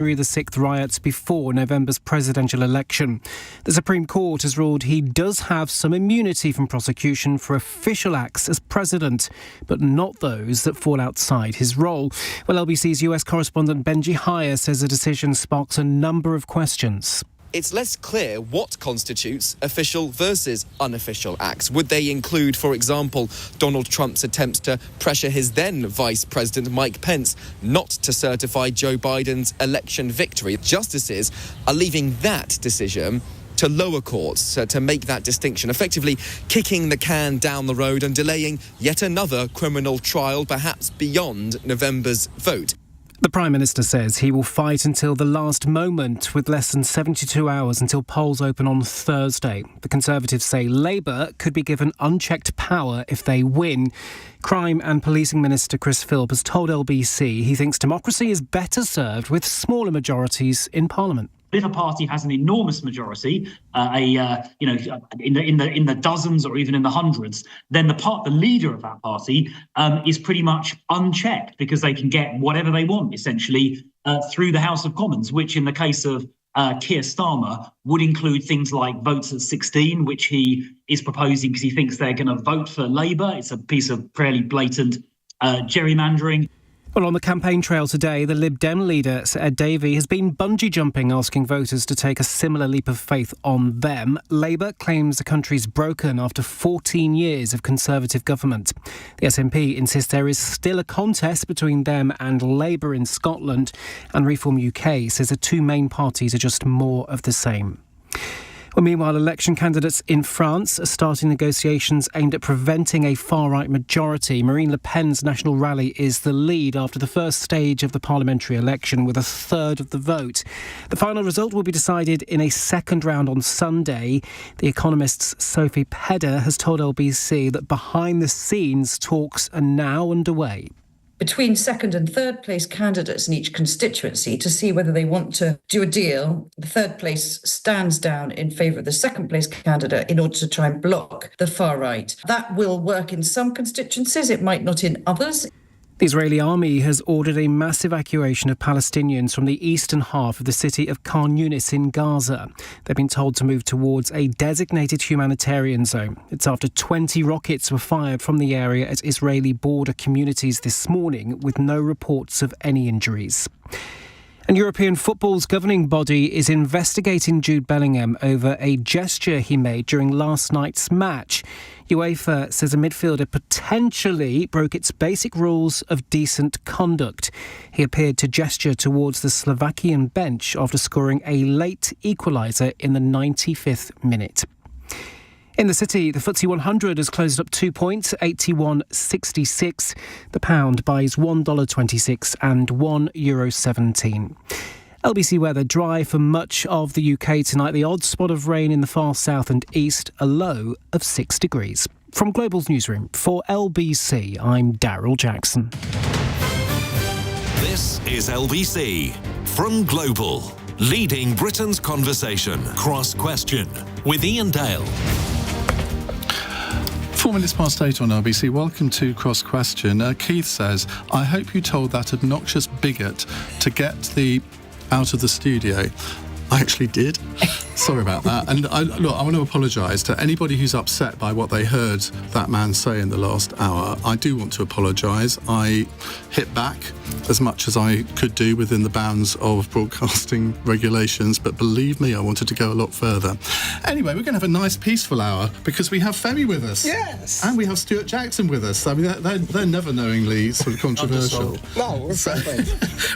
the 6th riots before November's presidential election. The Supreme Court has ruled he does have some immunity from prosecution for official acts as president, but not those that fall outside his role. Well, LBC's US correspondent Benji Hire says the decision sparks a number of questions. It's less clear what constitutes official versus unofficial acts. Would they include, for example, Donald Trump's attempts to pressure his then Vice President Mike Pence not to certify Joe Biden's election victory? Justices are leaving that decision to lower courts to make that distinction, effectively kicking the can down the road and delaying yet another criminal trial, perhaps beyond November's vote. The Prime Minister says he will fight until the last moment, with less than 72 hours until polls open on Thursday. The Conservatives say Labour could be given unchecked power if they win. Crime and Policing Minister Chris Philp has told LBC he thinks democracy is better served with smaller majorities in Parliament. If a party has an enormous majority, in the dozens or even in the hundreds, then the leader of that party is pretty much unchecked because they can get whatever they want, essentially, through the House of Commons, which in the case of Keir Starmer would include things like votes at 16, which he is proposing because he thinks they're going to vote for Labour. It's a piece of fairly blatant gerrymandering. Well, on the campaign trail today, the Lib Dem leader, Sir Ed Davey, has been bungee jumping, asking voters to take a similar leap of faith on them. Labour claims the country's broken after 14 years of Conservative government. The SNP insists there is still a contest between them and Labour in Scotland, and Reform UK says the two main parties are just more of the same. Well, meanwhile, election candidates in France are starting negotiations aimed at preventing a far-right majority. Marine Le Pen's National Rally is the lead after the first stage of the parliamentary election with a third of the vote. The final result will be decided in a second round on Sunday. The Economist's Sophie Pedder has told LBC that behind-the-scenes talks are now underway between second and third place candidates in each constituency to see whether they want to do a deal. The third place stands down in favour of the second place candidate in order to try and block the far right. That will work in some constituencies, it might not in others. The Israeli army has ordered a massive evacuation of Palestinians from the eastern half of the city of Khan Yunis in Gaza. They've been told to move towards a designated humanitarian zone. It's after 20 rockets were fired from the area at Israeli border communities this morning, with no reports of any injuries. And European football's governing body is investigating Jude Bellingham over a gesture he made during last night's match. UEFA says a midfielder potentially broke its basic rules of decent conduct. He appeared to gesture towards the Slovakian bench after scoring a late equaliser in the 95th minute. In the city, the FTSE 100 has closed up 2 points, 81.66. The pound buys $1.26 and €1.17. LBC weather dry for much of the UK tonight. The odd spot of rain in the far south and east, a low of 6 degrees. From Global's newsroom, for LBC, I'm Daryl Jackson. This is LBC from Global, leading Britain's conversation. Cross Question with Iain Dale. 4 minutes past 8 on LBC. Welcome to Cross Question. Keith says, I hope you told that obnoxious bigot to get out of the studio. I actually did. Sorry about that. And I want to apologise to anybody who's upset by what they heard that man say in the last hour. I do want to apologise. I hit back as much as I could do within the bounds of broadcasting regulations, but believe me, I wanted to go a lot further. Anyway, we're going to have a nice peaceful hour because we have Femi with us. Yes. And we have Stewart Jackson with us. I mean, they're never knowingly sort of controversial. No, exactly.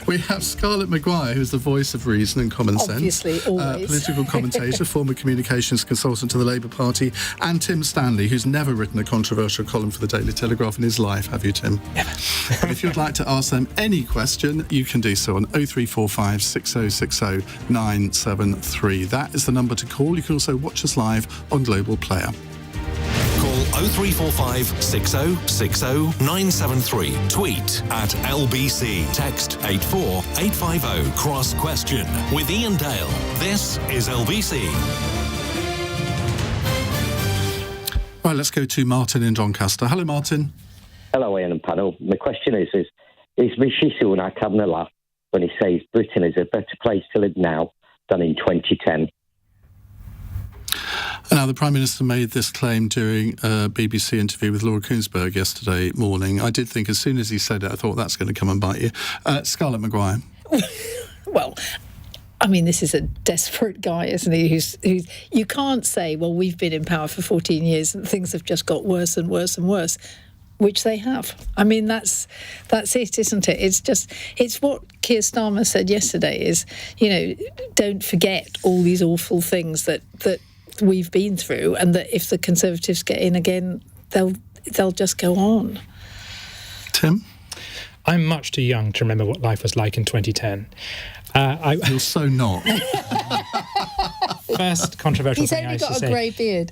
We have Scarlett Mccgwire, who's the voice of reason and common sense. Obviously, always. Political commentator, former communications consultant to the Labour Party, and Tim Stanley, who's never written a controversial column for the Daily Telegraph in his life. Have you, Tim? Never. And if you'd like to ask them any question, you can do so on 0345 6060 973. That is the number to call. You can also watch us live on Global Player. Call 0345 6060 973. Tweet at LBC. Text 84850. Cross Question with Iain Dale. This is LBC. Right, let's go to Martin in Doncaster. Hello, Martin. Hello, Iain and panel. My question is Rishi Sunak having a laugh when he says Britain is a better place to live now than in 2010. Now, the Prime Minister made this claim during a BBC interview with Laura Kuenssberg yesterday morning. I did think as soon as he said it, I thought that's going to come and bite you. Scarlett Mccgwire. Well, I mean, this is a desperate guy, isn't he? Who's you can't say, well, we've been in power for 14 years and things have just got worse and worse and worse, which they have. I mean, that's it, isn't it? It's what Keir Starmer said yesterday is, don't forget all these awful things that we've been through, and that if the Conservatives get in again, they'll just go on. Tim? I'm much too young to remember what life was like in 2010. You're so not. First controversial thing I used to say. He's only got a grey beard.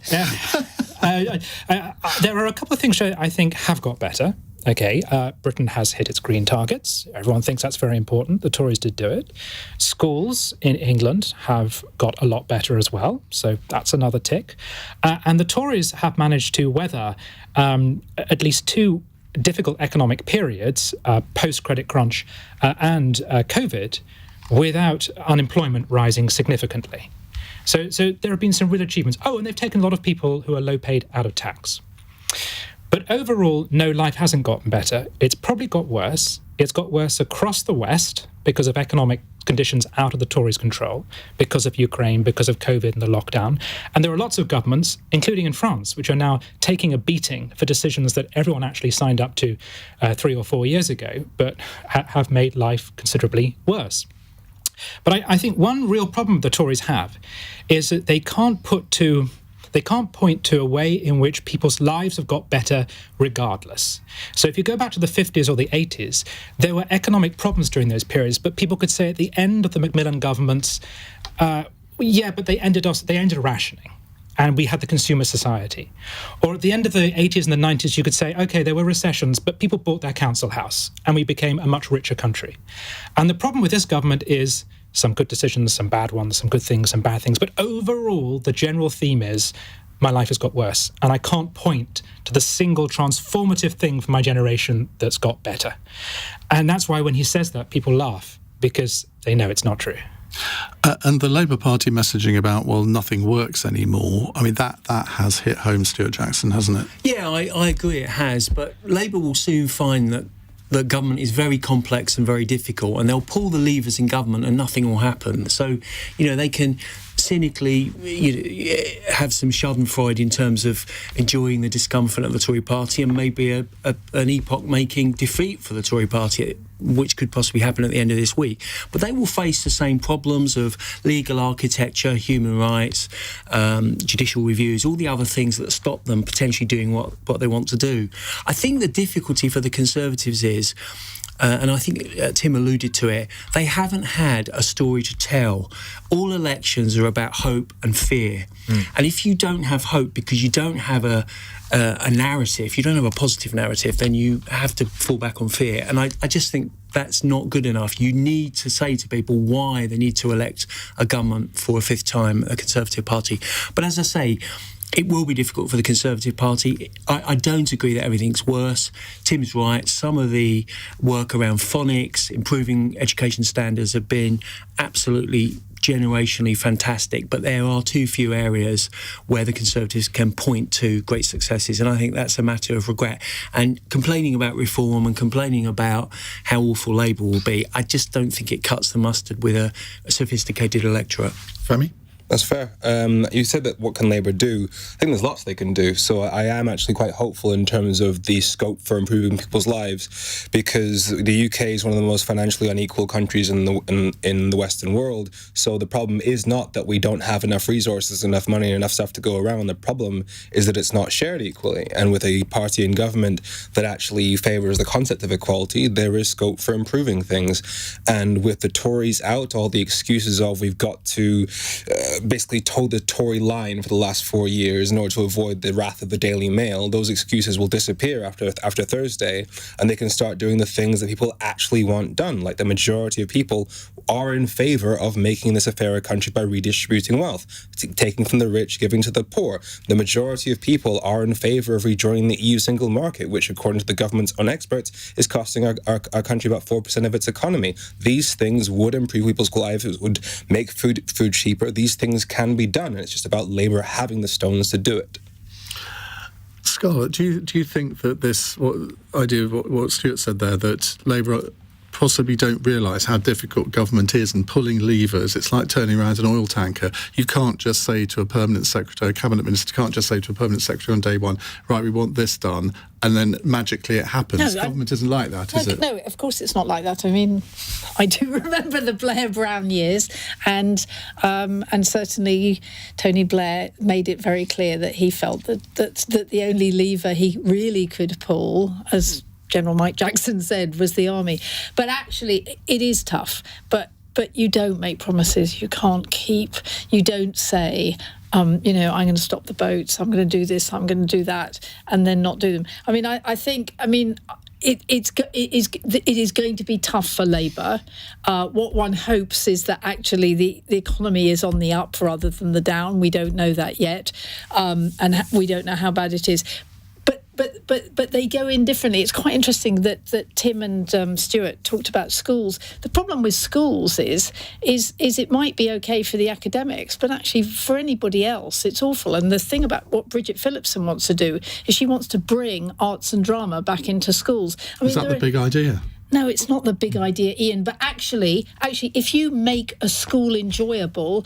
There are a couple of things that I think have got better. Okay, Britain has hit its green targets. Everyone thinks that's very important. The Tories did do it. Schools in England have got a lot better as well, so that's another tick. And the Tories have managed to weather at least two difficult economic periods, post-credit crunch and COVID, without unemployment rising significantly. So there have been some real achievements. Oh, and they've taken a lot of people who are low paid out of tax. But overall, no, life hasn't gotten better. It's probably got worse. It's got worse across the West because of economic conditions out of the Tories' control, because of Ukraine, because of COVID and the lockdown. And there are lots of governments, including in France, which are now taking a beating for decisions that everyone actually signed up to 3 or 4 years ago, but have made life considerably worse. But I think one real problem the Tories have is that they can't point to a way in which people's lives have got better regardless. So if you go back to the 50s or the 80s, there were economic problems during those periods, but people could say at the end of the Macmillan governments, but they ended rationing. And we had the consumer society. Or at the end of the 80s and the 90s, you could say, OK, there were recessions, but people bought their council house and we became a much richer country. And the problem with this government is some good decisions, some bad ones, some good things, some bad things. But overall, the general theme is my life has got worse. And I can't point to the single transformative thing for my generation that's got better. And that's why when he says that, people laugh because they know it's not true. And the Labour Party messaging about, well, nothing works anymore, I mean, that has hit home, Stewart Jackson, hasn't it? Yeah, I agree it has, but Labour will soon find that the government is very complex and very difficult, and they'll pull the levers in government and nothing will happen. So, they can cynically have some schadenfreude in terms of enjoying the discomfort of the Tory party and maybe an epoch-making defeat for the Tory party, which could possibly happen at the end of this week. But they will face the same problems of legal architecture, human rights, judicial reviews, all the other things that stop them potentially doing what they want to do. I think the difficulty for the Conservatives is, and I think Tim alluded to it, they haven't had a story to tell. All elections are about hope and fear. And if you don't have hope because you don't have a narrative, you don't have a positive narrative, then you have to fall back on fear. And I just think that's not good enough. You need to say to people why they need to elect a government for a fifth time, a Conservative Party. But as I say, it will be difficult for the Conservative Party. I don't agree that everything's worse. Tim's right. Some of the work around phonics, improving education standards have been absolutely generationally fantastic, but there are too few areas where the Conservatives can point to great successes, and I think that's a matter of regret. And complaining about reform and complaining about how awful Labour will be, I just don't think it cuts the mustard with a sophisticated electorate. Femi? That's fair. You said that what can Labour do? I think there's lots they can do. So I am actually quite hopeful in terms of the scope for improving people's lives, because the UK is one of the most financially unequal countries in the Western world. So the problem is not that we don't have enough resources, enough money, enough stuff to go around. The problem is that it's not shared equally. And with a party in government that actually favours the concept of equality, there is scope for improving things. And with the Tories out, all the excuses of we've got to basically toe the Tory line for the last 4 years in order to avoid the wrath of the Daily Mail, those excuses will disappear after Thursday, and they can start doing the things that people actually want done. Like the majority of people are in favour of making this a fairer country by redistributing wealth, taking from the rich, giving to the poor. The majority of people are in favour of rejoining the EU single market, which, according to the government's own experts, is costing our country about 4% of its economy. These things would improve people's lives, it would make food cheaper. These things can be done, and it's just about Labour having the stones to do it. Scarlett, do you think that this idea of what Stewart said there, that Labour possibly don't realise how difficult government is and pulling levers? It's like turning around an oil tanker. You can't just say to a permanent secretary, a cabinet minister can't just say to a permanent secretary on day one, right, we want this done, and then magically it happens. Government isn't like that, is it? No, of course it's not like that. I mean, I do remember the Blair-Brown years, and certainly Tony Blair made it very clear that he felt that the only lever he really could pull, as General Mike Jackson said, was the army. But actually, it is tough. But you don't make promises you can't keep. You don't say, I'm going to stop the boats, I'm going to do this, I'm going to do that, and then not do them. I mean, I think it is going to be tough for Labour. What one hopes is that actually the economy is on the up rather than the down. We don't know that yet, and we don't know how bad it is. But they go in differently. It's quite interesting that Tim and Stewart talked about schools. The problem with schools is it might be okay for the academics, but actually for anybody else, it's awful. And the thing about what Bridget Phillipson wants to do is she wants to bring arts and drama back into schools. Is that the big idea? No, it's not the big idea, Ian. But actually, if you make a school enjoyable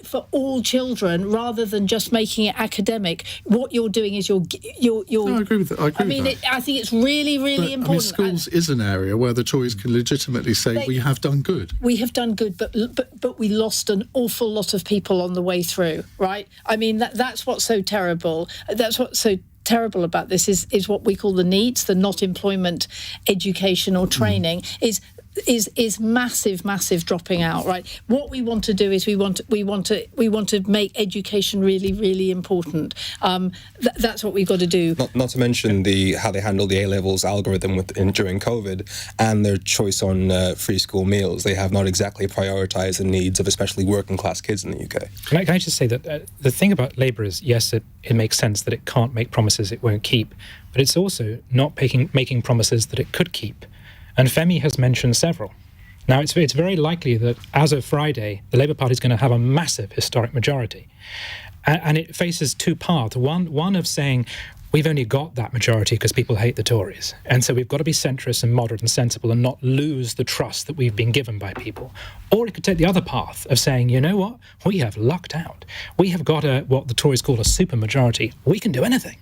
for all children, rather than just making it academic, what you're doing is you're. No, I agree with that. I think it's really, really important. I mean, schools is an area where the Tories can legitimately say we have done good. We have done good, but we lost an awful lot of people on the way through, right? I mean, that's what's so terrible. That's what's so terrible about this is what we call the needs, the not employment, education or training, is massive dropping out, right? What we want to do is we want to make education really, really important. That's what we've got to do. Not to mention how they handle the A-levels algorithm during COVID and their choice on free school meals. They have not exactly prioritised the needs of especially working class kids in the UK. Can I just say that the thing about Labour is, yes, it makes sense that it can't make promises it won't keep, but it's also not making promises that it could keep. And Femi has mentioned several. Now, it's very likely that as of Friday, the Labour Party is going to have a massive historic majority. And it faces two paths. One of saying, we've only got that majority because people hate the Tories. And so we've got to be centrist and moderate and sensible and not lose the trust that we've been given by people. Or it could take the other path of saying, you know what, we have lucked out. We have got what the Tories call a supermajority. We can do anything.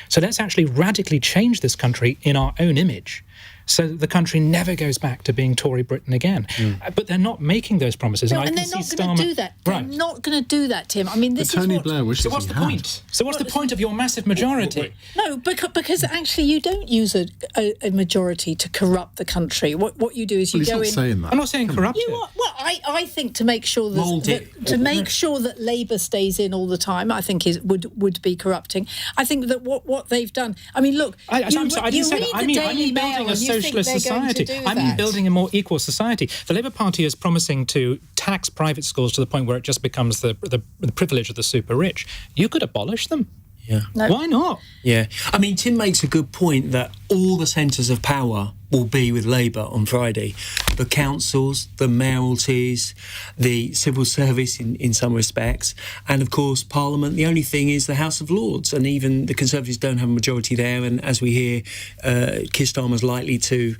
So let's actually radically change this country in our own image, so that the country never goes back to being Tory Britain again. But they're not making those promises. No, and they're not going to do that. They're not going to do that, Tim. I mean, this is Tony Blair wishes. So what's the point? So what's the point of your massive majority? No, because actually you don't use a majority to corrupt the country. What you do is you go in. Saying that. I'm not saying corrupt it. Well, I think to make sure that Labour stays in all the time, I think would be corrupting. I think that what they've done. I mean, look. I mean building a socialist society. I mean building a more equal society. The Labour Party is promising to tax private schools to the point where it just becomes the privilege of the super rich. You could abolish them. Yeah. No. Why not? Yeah. I mean, Tim makes a good point that all the centres of power will be with Labour on Friday. The councils, the mayoralties, the civil service in some respects, and of course Parliament. The only thing is the House of Lords, and even the Conservatives don't have a majority there. And as we hear, Keir Starmer's likely to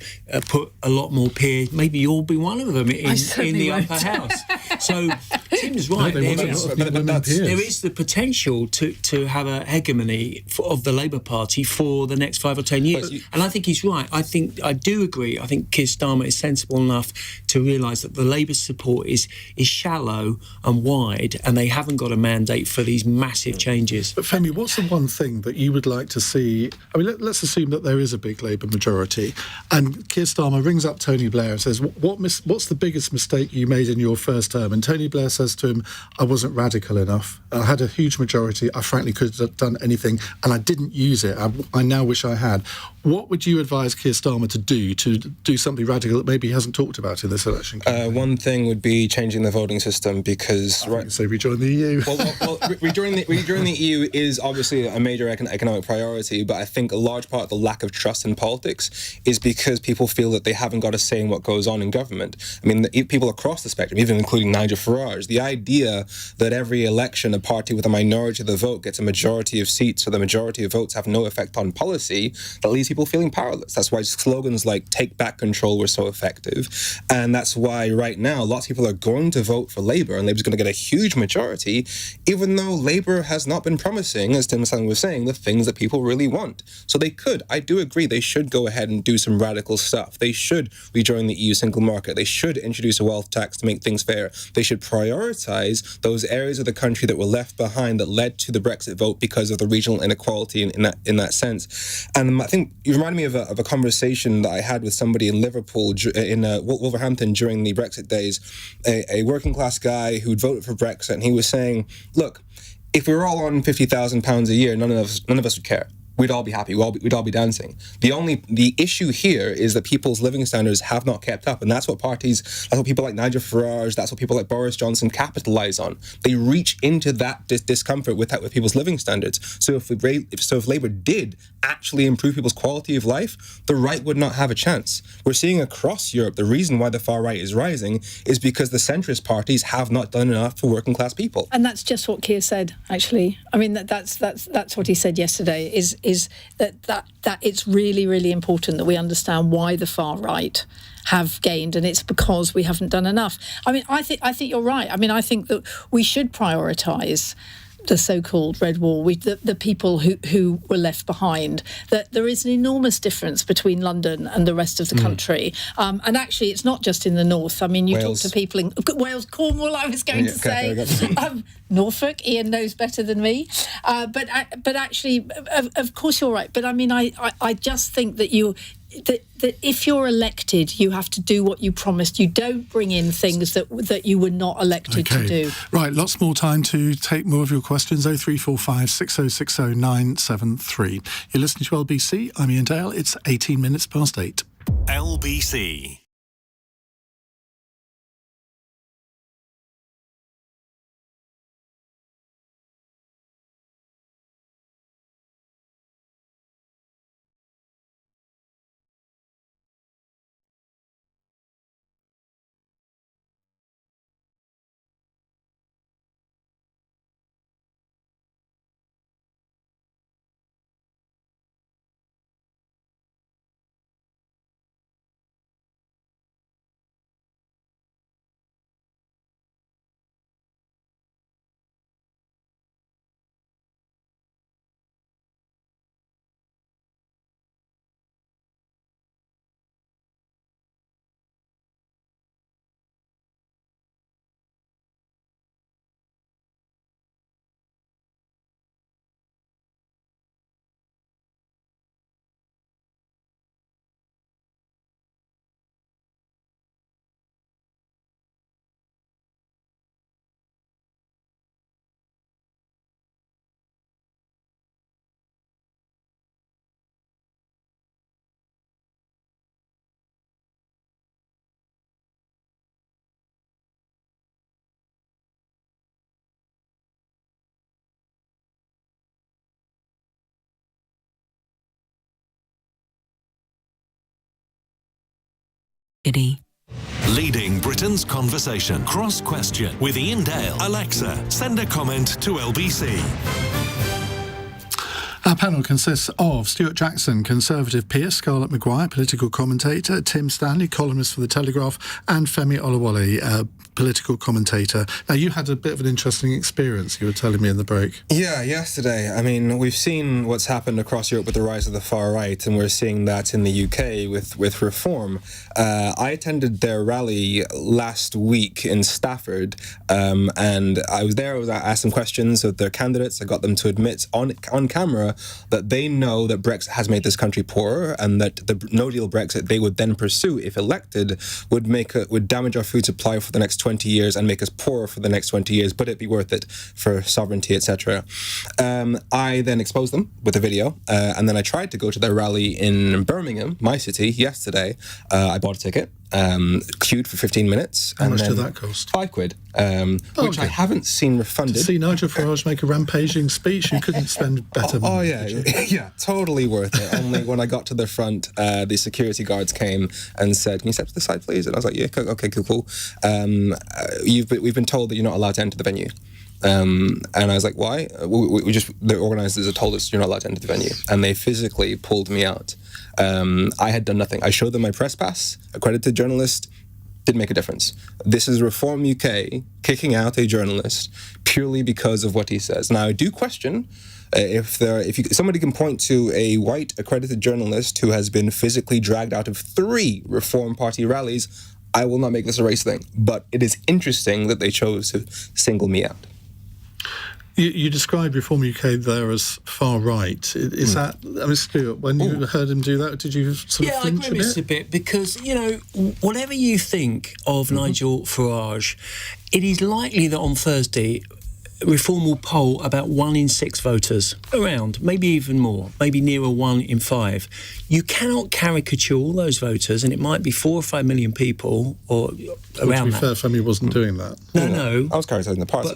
put a lot more peer. Maybe you'll be one of them in the upper house. So Tim's right. There is the potential to have a hegemony of the Labour Party for the next 5 or 10 years. And I think he's right. I do agree. I think Keir Starmer is sensible enough to realise that the Labour support is shallow and wide, and they haven't got a mandate for these massive changes. But Femi, what's the one thing that you would like to see? I mean, let's assume that there is a big Labour majority, and Keir Starmer rings up Tony Blair and says, "What's the biggest mistake you made in your first term?" And Tony Blair says says to him, I wasn't radical enough. I had a huge majority. I frankly could have done anything, and I didn't use it. I now wish I had. What would you advise Keir Starmer to do something radical that maybe he hasn't talked about in this election campaign? One thing would be changing the voting system, because so rejoin the EU. Well, rejoining the EU is obviously a major economic priority, but I think a large part of the lack of trust in politics is because people feel that they haven't got a say in what goes on in government. I mean, people across the spectrum, even including Nigel Farage, the idea that every election a party with a minority of the vote gets a majority of seats, so the majority of votes have no effect on policy, that leaves people feeling powerless. That's why slogans like "Take Back Control" were so effective, and that's why right now lots of people are going to vote for Labour, and Labour's going to get a huge majority, even though Labour has not been promising, as Tim Stanley was saying, the things that people really want. So I do agree, they should go ahead and do some radical stuff. They should rejoin the EU single market. They should introduce a wealth tax to make things fair. They should prioritise those areas of the country that were left behind that led to the Brexit vote because of the regional inequality in that sense. And I think you reminded me of a conversation that I had with somebody in Liverpool, in Wolverhampton during the Brexit days, a working class guy who'd voted for Brexit, and he was saying, look, if we were all on £50,000 a year, none of us would care. We'd all be happy. We'd all be dancing. The issue here is that people's living standards have not kept up, and that's what people like Nigel Farage, that's what people like Boris Johnson capitalise on. They reach into that discomfort with people's living standards. So if Labour did actually improve people's quality of life, the right would not have a chance. We're seeing across Europe the reason why the far right is rising is because the centrist parties have not done enough for working class people. And that's just what Keir said, actually. I mean, that's what he said yesterday. Is that it's really, really important that we understand why the far right have gained, and it's because we haven't done enough. I mean, I think you're right. I mean, I think that we should prioritise the so-called red wall, the people who were left behind. That there is an enormous difference between London and the rest of the country, and actually it's not just in the north. I mean, you Wales. talk to people in Wales, Cornwall, I was going to say, Norfolk. Ian knows better than me, but actually, of course you're right. But I mean, I just think that that if you're elected, you have to do what you promised. You don't bring in things that you were not elected to do. Right, lots more time to take more of your questions. 0345 6060 973. You're listening to LBC. I'm Iain Dale. It's 18 minutes past 8. LBC. Leading Britain's conversation. Cross Question with Iain Dale. Alexa, send a comment to LBC. Our panel consists of Stewart Jackson, Conservative peer, Scarlett Mccgwire, political commentator, Tim Stanley, columnist for the Telegraph, and Femi Oluwole, political commentator. Now, you had a bit of an interesting experience, you were telling me in the break. Yeah, yesterday. I mean, we've seen what's happened across Europe with the rise of the far right, and we're seeing that in the UK with Reform. I attended their rally last week in Stafford, and I was there. I asked some questions of their candidates. I got them to admit on camera etc., that they know that Brexit has made this country poorer, and that the no-deal Brexit they would then pursue if elected would damage our food supply for the next 20 years and make us poorer for the next 20 years, but it'd be worth it for sovereignty, etc. I then exposed them with a video, and then I tried to go to their rally in Birmingham, my city, yesterday. I bought a ticket, queued for 15 minutes. How much did that cost? £5, which I haven't seen refunded. To see Nigel Farage make a rampaging speech, you couldn't spend better money. Yeah, totally worth it. Only when I got to the front, the security guards came and said, "Can you step to the side, please?" And I was like, "Yeah, okay, cool. We've been told that you're not allowed to enter the venue." And I was like, "Why?" The organisers had told us you're not allowed to enter the venue, and they physically pulled me out. I had done nothing. I showed them my press pass, accredited journalist. Didn't make a difference. This is Reform UK kicking out a journalist purely because of what he says. Now, I do question if somebody can point to a white accredited journalist who has been physically dragged out of 3 Reform Party rallies, I will not make this a race thing. But it is interesting that they chose to single me out. You described Reform UK there as far right. Is that, I mean, Stewart, when you heard him do that, did you sort of flinch I agree a bit? Because, whatever you think of Nigel Farage, it is likely that on Thursday, Reform will poll about 1 in 6 voters, around, maybe even more, maybe nearer 1 in 5. You cannot caricature all those voters, and it might be 4 or 5 million people or around that. To be fair, Femi wasn't doing that. No. I was caricaturing the party.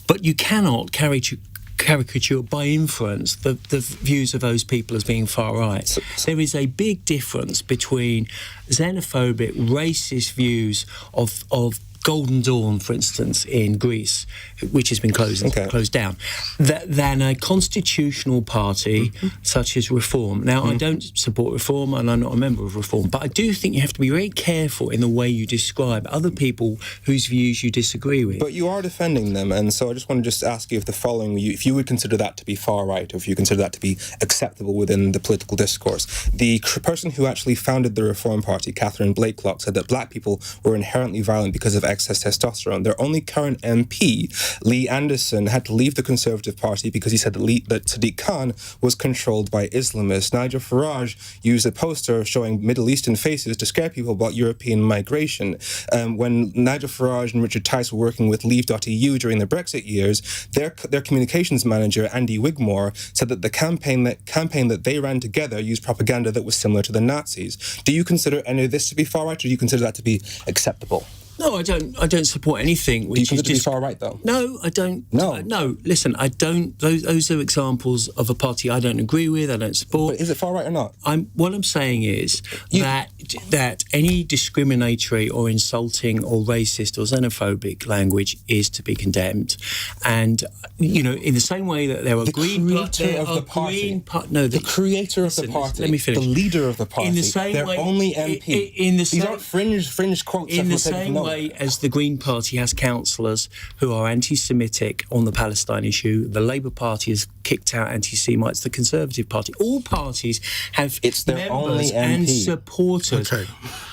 But you cannot caricature by inference the views of those people as being far right. There is a big difference between xenophobic, racist views of Golden Dawn, for instance, in Greece, which has been closed down, than a constitutional party such as Reform. Now, I don't support Reform, and I'm not a member of Reform, but I do think you have to be very careful in the way you describe other people whose views you disagree with. But you are defending them, and so I just want to ask you if you would consider that to be far right, or if you consider that to be acceptable within the political discourse. The person who actually founded the Reform Party, Catherine Blakelock, said that black people were inherently violent because of excess testosterone. Their only current MP, Lee Anderson, had to leave the Conservative Party because he said that Sadiq Khan was controlled by Islamists. Nigel Farage used a poster showing Middle Eastern faces to scare people about European migration. When Nigel Farage and Richard Tice were working with Leave.eu during the Brexit years, their communications manager, Andy Wigmore, said that the campaign that they ran together used propaganda that was similar to the Nazis. Do you consider any of this to be far right, or do you consider that to be acceptable? No, I don't support anything which is just far right, though. No, I don't. No, listen, I don't. Those are examples of a party I don't agree with. I don't support. But is it far right or not? What I'm saying is that any discriminatory or insulting or racist or xenophobic language is to be condemned, and in the same way that there are the creator of the party. The creator of the party. Let me finish. The leader of the party. In the same their way, only MP. These aren't fringe quotes. In the same way as the Green Party has councillors who are anti-Semitic on the Palestine issue, the Labour Party has kicked out anti-Semites, the Conservative Party. All parties have members and supporters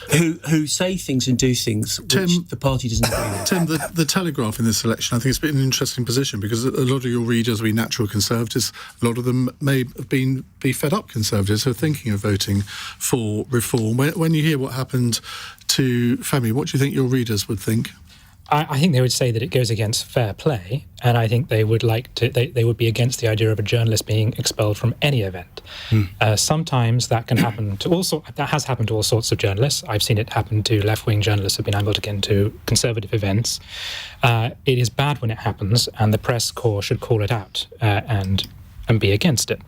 who say things and do things which the party doesn't agree with. Tim, the Telegraph in this election, I think it's been an interesting position because a lot of your readers will be natural Conservatives. A lot of them may have be fed-up Conservatives who are thinking of voting for Reform. When you hear what happened to Femi, what do you think your readers would think? I think they would say that it goes against fair play, and I think they would they would be against the idea of a journalist being expelled from any event. Sometimes that can happen that has happened to all sorts of journalists. I've seen it happen to left-wing journalists who've been able to get into conservative events. It is bad when it happens, and the press corps should call it out and be against it.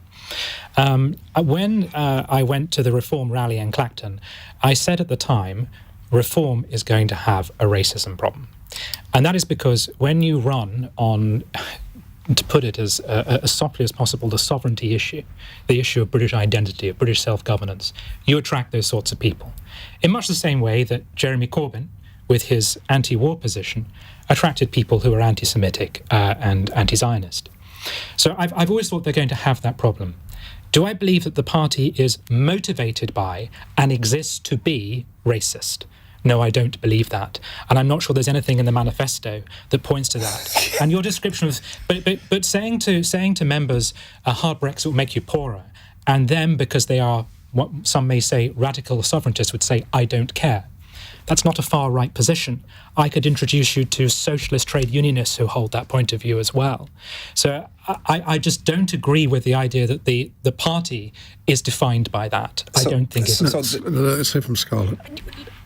When I went to the Reform rally in Clacton, I said at the time, Reform is going to have a racism problem. And that is because when you run on, to put it as softly as possible, the sovereignty issue, the issue of British identity, of British self-governance, you attract those sorts of people. In much the same way that Jeremy Corbyn, with his anti-war position, attracted people who are anti-Semitic and anti-Zionist. So I've always thought they're going to have that problem. Do I believe that the party is motivated by and exists to be racist? No, I don't believe that. And I'm not sure there's anything in the manifesto that points to that. And your description of... But saying to members, a hard Brexit will make you poorer, and them, because they are what some may say radical sovereigntists, would say, I don't care. That's not a far-right position. I could introduce you to socialist trade unionists who hold that point of view as well. So I just don't agree with the idea that the party is defined by that. I don't think it is. Let's hear from Scarlett.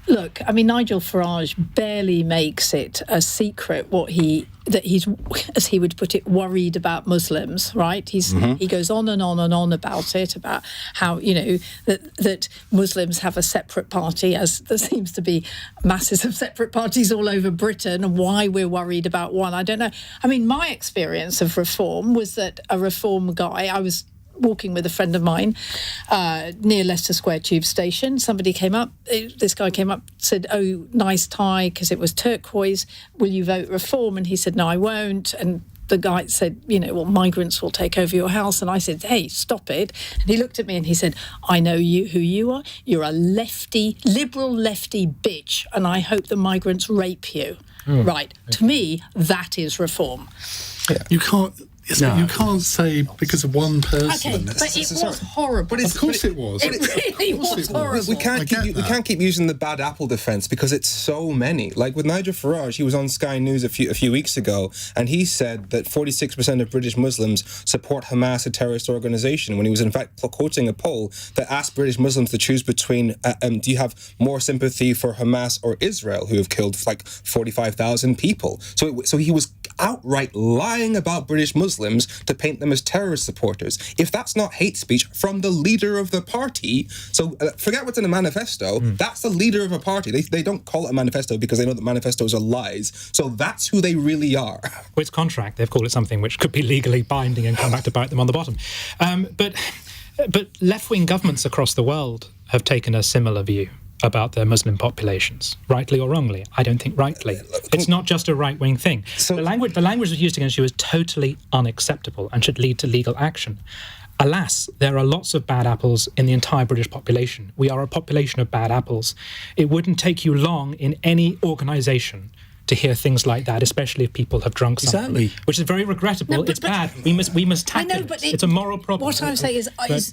Look, I mean, Nigel Farage barely makes it a secret that he's, as he would put it, worried about Muslims, right? He goes on and on and on about it, about how, that Muslims have a separate party, as there seems to be masses of separate parties all over Britain, and why we're worried about one, I don't know. I mean, my experience of reform was that a reform guy, I was walking with a friend of mine near Leicester Square tube station. Somebody came up, this guy came up, said, oh, nice tie, because it was turquoise. Will you vote reform? And he said, no, I won't. And the guy said, well, migrants will take over your house. And I said, hey, stop it. And he looked at me and he said, I know who you are. You're a liberal lefty bitch, and I hope the migrants rape you. Right. To me, that is reform. Yeah. You can't say because of one person. Okay, but it was horrible. Of course it was. It really was horrible. We can't keep using the bad apple defence because it's so many. Like with Nigel Farage, he was on Sky News a few weeks ago, and he said that 46% of British Muslims support Hamas, a terrorist organisation, when he was in fact quoting a poll that asked British Muslims to choose between do you have more sympathy for Hamas or Israel, who have killed like 45,000 people. So he was outright lying about British Muslims to paint them as terrorist supporters. If that's not hate speech from the leader of the party, so forget what's in a manifesto, that's the leader of a party. They don't call it a manifesto because they know that manifestos are lies. So that's who they really are. Well, it's contract. They've called it something which could be legally binding and come back to bite them on the bottom. But left-wing governments across the world have taken a similar view about their Muslim populations, rightly or wrongly. I don't think rightly. It's not just a right-wing thing. So the language used against you is totally unacceptable and should lead to legal action. Alas, there are lots of bad apples in the entire British population. We are a population of bad apples. It wouldn't take you long in any organisation to hear things like that, especially if people have drunk something. Exactly. Which is very regrettable. No, it's bad. We must tackle it. It's a moral problem. What I'm saying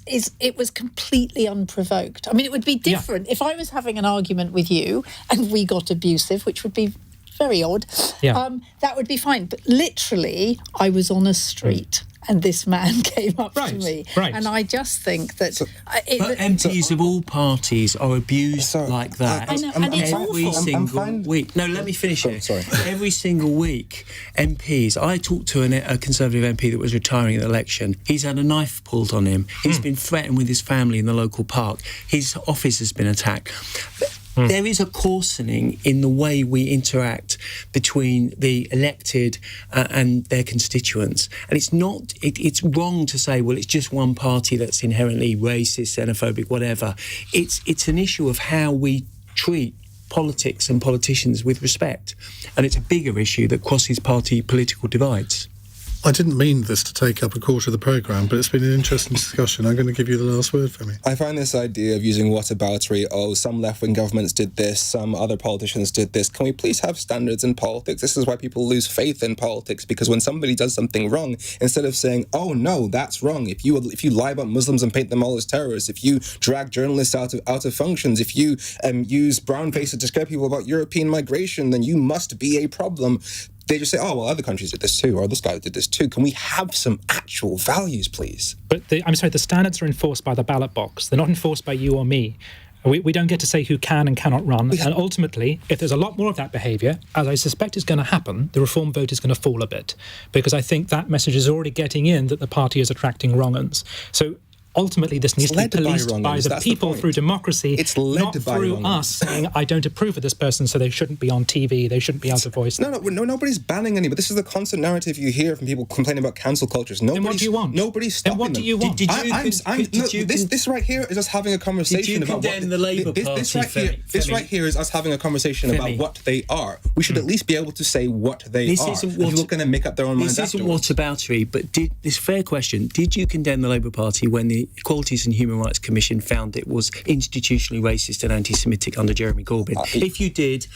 is it was completely unprovoked. I mean, it would be different if I was having an argument with you and we got abusive, which would be very odd. That would be fine. But literally, I was on a street. And this man came up to me. Right. And I just think that... But MPs of all parties are abused like that. I know, and it's every single week. No, let me finish here. Sorry. Every single week, MPs... I talked to a Conservative MP that was retiring at the election. He's had a knife pulled on him. He's been threatened with his family in the local park. His office has been attacked. There is a coarsening in the way we interact between the elected and their constituents. And it's wrong to say, well, it's just one party that's inherently racist, xenophobic, whatever. It's an issue of how we treat politics and politicians with respect. And it's a bigger issue that crosses party political divides. I didn't mean this to take up a quarter of the programme, but it's been an interesting discussion. I'm going to give you the last word, Femi. I find this idea of using whataboutery, some left-wing governments did this, some other politicians did this. Can we please have standards in politics? This is why people lose faith in politics, because when somebody does something wrong, instead of saying, oh, no, that's wrong, if you lie about Muslims and paint them all as terrorists, if you drag journalists out of functions, if you use brown faces to scare people about European migration, then you must be a problem. They just say, oh, well, other countries did this too, or this guy did this too. Can we have some actual values, please? But the standards are enforced by the ballot box. They're not enforced by you or me. We don't get to say who can and cannot run. And ultimately, if there's a lot more of that behaviour, as I suspect is going to happen, the reform vote is going to fall a bit. Because I think that message is already getting in that the party is attracting wrong-uns. So ultimately, this needs to be policed by the people through democracy, not through us saying, I don't approve of this person, so they shouldn't be on TV, they shouldn't be able to voice. No, nobody's banning any, but this is the constant narrative you hear from people complaining about cancel cultures. Then what do you want? Nobody's stopping them. Then what do you want? This right here is us having a conversation about what... the Labour Party, This right here is us having a conversation about what they are. We should at least be able to say what they are. People are going to make up their own minds afterwards. This isn't whataboutery, but this fair question, did you condemn the Labour Party when the the Equalities and Human Rights Commission found it was institutionally racist and anti-Semitic under Jeremy Corbyn. If you did,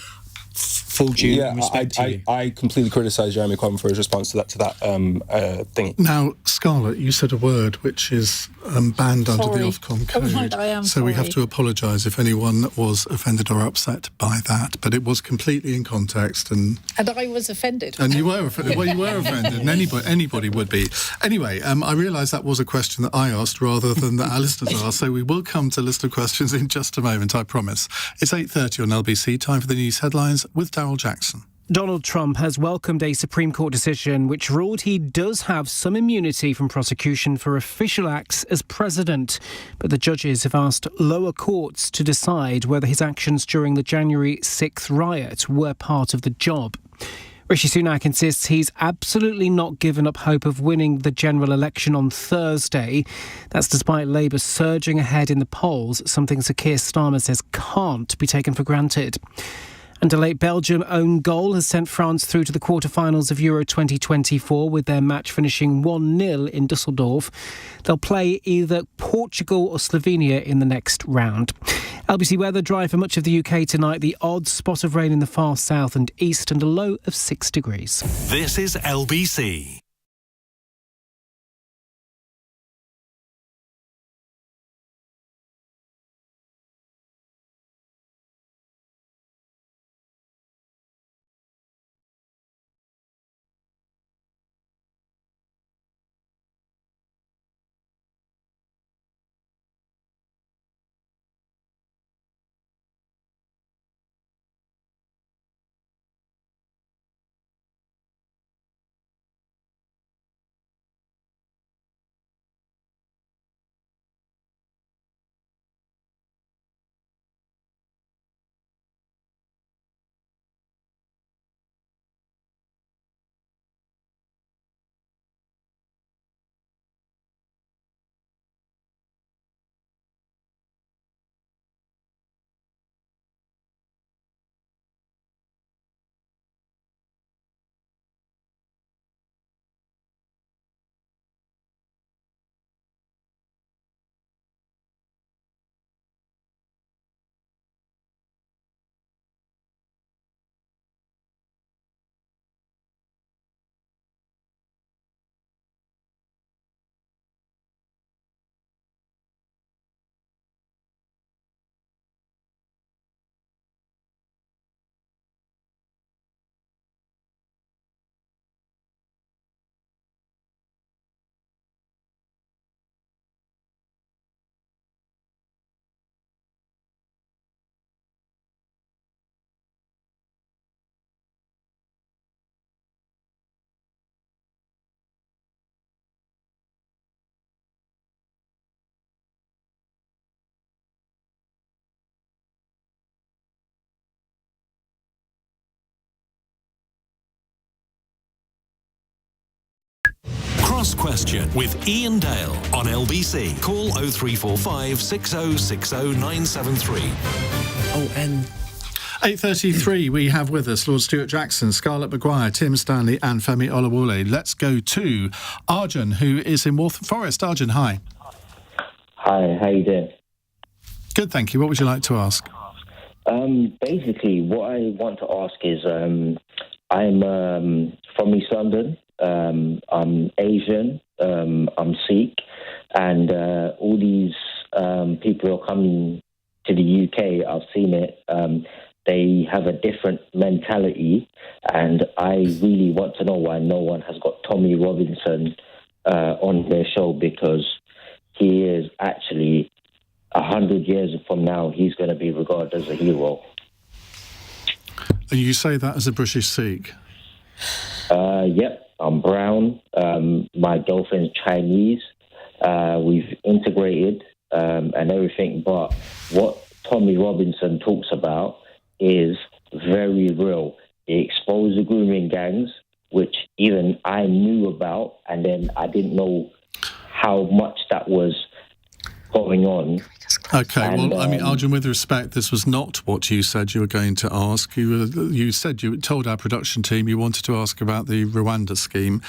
full due respect to you. I completely criticise Jeremy Corbyn for his response to that thing. Now, Scarlett, you said a word which is banned under the Ofcom code. Right, I am so we have to apologise if anyone was offended or upset by that. But it was completely in context, and I was offended. And you were offended. Well, you were offended, and anybody would be. Anyway, I realise that was a question that I asked rather than that our listeners asked. So we will come to list of questions in just a moment, I promise. It's 8:30 on LBC. Time for the news headlines with Daryl Jackson. Donald Trump has welcomed a Supreme Court decision which ruled he does have some immunity from prosecution for official acts as president. But the judges have asked lower courts to decide whether his actions during the January 6th riot were part of the job. Rishi Sunak insists he's absolutely not given up hope of winning the general election on Thursday. That's despite Labour surging ahead in the polls, something Sir Keir Starmer says can't be taken for granted. And a late Belgium own goal has sent France through to the quarter-finals of Euro 2024 with their match finishing 1-0 in Dusseldorf. They'll play either Portugal or Slovenia in the next round. LBC weather dry for much of the UK tonight. The odd spot of rain in the far south and east and a low of 6 degrees. This is LBC. Cross Question with Iain Dale on LBC. Call 0345 6060 973. Oh, and 8:33, we have with us Lord Stewart Jackson, Scarlett Mccgwire, Tim Stanley and Femi Oluwole. Let's go to Arjun, who is in Waltham Forest. Arjun, hi. Hi, how you doing? Good, thank you. What would you like to ask? Basically, what I want to ask is, I'm from East London. I'm Asian. I'm Sikh, and all these people who are coming to the UK, I've seen it. They have a different mentality, and I really want to know why no one has got Tommy Robinson on their show, because he is actually 100 years from now, he's going to be regarded as a hero. And you say that as a British Sikh? Yep, I'm brown. My girlfriend's Chinese. We've integrated and everything, but what Tommy Robinson talks about is very real. He exposed the grooming gangs, which even I knew about, and then I didn't know how much that was going on. Okay, And, well, I mean, Arjun, with respect, this was not what you said you were going to ask. You said you told our production team you wanted to ask about the Rwanda scheme.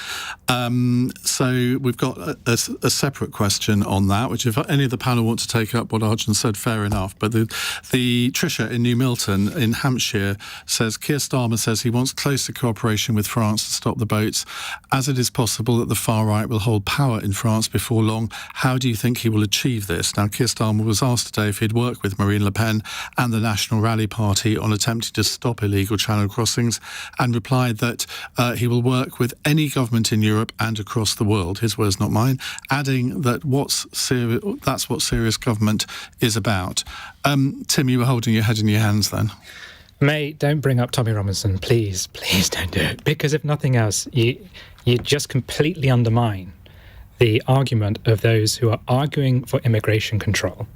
So we've got a separate question on that, which if any of the panel want to take up what Arjun said, fair enough. But the Tricia in New Milton in Hampshire says, Keir Starmer says he wants closer cooperation with France to stop the boats, as it is possible that the far right will hold power in France before long. How do you think he will achieve this? Now, Keir Starmer was asked today if he'd work with Marine Le Pen and the National Rally Party on attempting to stop illegal channel crossings, and replied that he will work with any government in Europe and across the world. His words, not mine, adding that that's what serious government is about. Tim, you were holding your head in your hands then. May, don't bring up Tommy Robinson, please don't do it. Because if nothing else, you just completely undermine the argument of those who are arguing for immigration control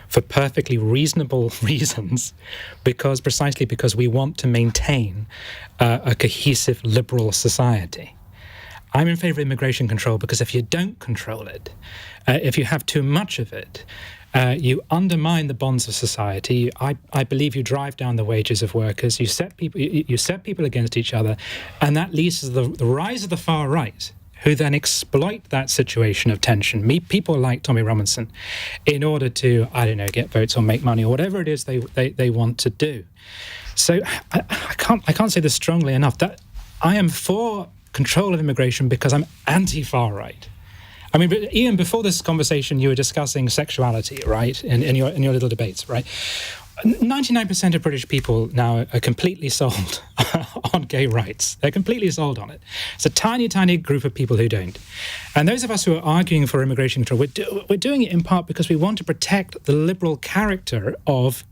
for perfectly reasonable reasons, precisely because we want to maintain a cohesive liberal society. I'm in favour of immigration control because if you don't control it, if you have too much of it, you undermine the bonds of society. I believe you drive down the wages of workers. You set people against each other, and that leads to the rise of the far right, who then exploit that situation of tension. People like Tommy Robinson, in order to, I don't know, get votes or make money or whatever it is they want to do. So I can't say this strongly enough that I am for control of immigration because I'm anti-far right. I mean, but Iain, before this conversation, you were discussing sexuality, right, in your little debates, right? 99% of British people now are completely sold on gay rights. They're completely sold on it. It's a tiny, tiny group of people who don't. And those of us who are arguing for immigration control, we're doing it in part because we want to protect the liberal character of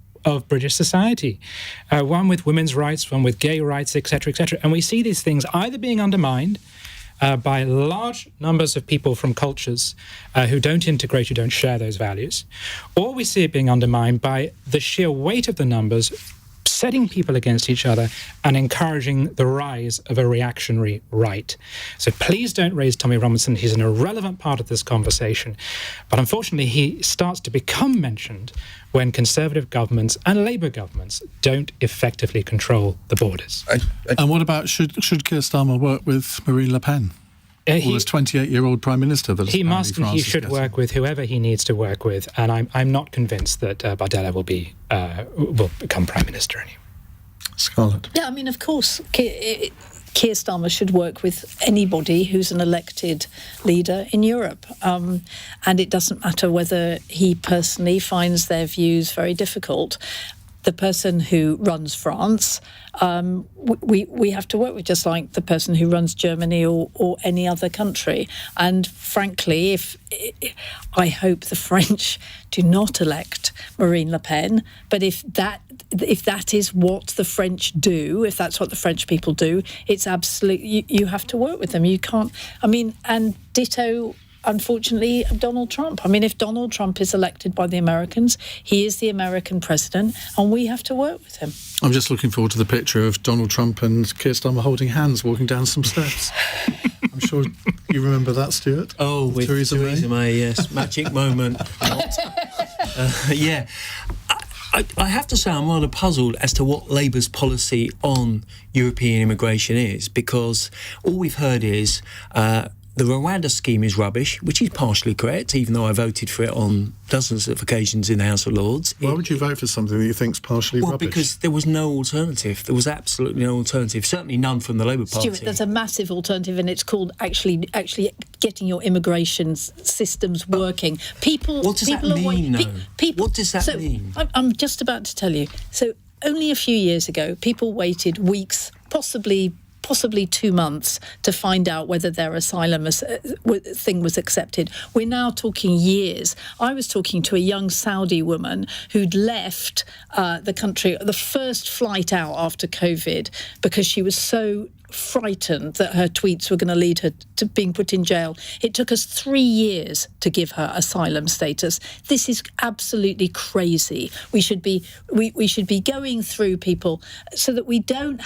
British society, one with women's rights, one with gay rights, etc., etc. And we see these things either being undermined by large numbers of people from cultures who don't integrate, who don't share those values, or we see it being undermined by the sheer weight of the numbers setting people against each other and encouraging the rise of a reactionary right. So please don't raise Tommy Robinson. He's an irrelevant part of this conversation. But unfortunately, he starts to become mentioned when Conservative governments and Labour governments don't effectively control the borders. And what about, should Keir Starmer work with Marine Le Pen? Or this 28-year-old Prime Minister that he must and he should work with whoever he needs to work with, and I'm not convinced that Bardella will become Prime Minister anyway. Scarlett. Yeah, I mean, of course, Keir Starmer should work with anybody who's an elected leader in Europe. And it doesn't matter whether he personally finds their views very difficult. The person who runs France, we have to work with, just like the person who runs Germany or any other country. And frankly, I hope the French do not elect Marine Le Pen, but if that is what the French do, if that's what the French people do, it's absolutely, you have to work with them. You can't, I mean, and ditto, unfortunately, Donald Trump. I mean, if Donald Trump is elected by the Americans, he is the American president, and we have to work with him. I'm just looking forward to the picture of Donald Trump and Keir Starmer holding hands walking down some steps. I'm sure you remember that, Stewart. Oh, with Theresa May, yes. Magic moment. Yeah. I have to say I'm rather puzzled as to what Labour's policy on European immigration is, because all we've heard is the Rwanda scheme is rubbish, which is partially correct, even though I voted for it on dozens of occasions in the House of Lords. Why would you vote for something that you think is partially rubbish? Well, because there was no alternative. There was absolutely no alternative. Certainly none from the Labour Party. Stuart, there's a massive alternative, and it's called actually getting your immigration systems working. What does that mean, though? What does that mean? I'm just about to tell you. So only a few years ago, people waited weeks, possibly 2 months, to find out whether their asylum thing was accepted. We're now talking years. I was talking to a young Saudi woman who'd left the country, the first flight out after COVID, because she was so frightened that her tweets were going to lead her to being put in jail. It took us 3 years to give her asylum status. This is absolutely crazy. We should be going through people so that we don't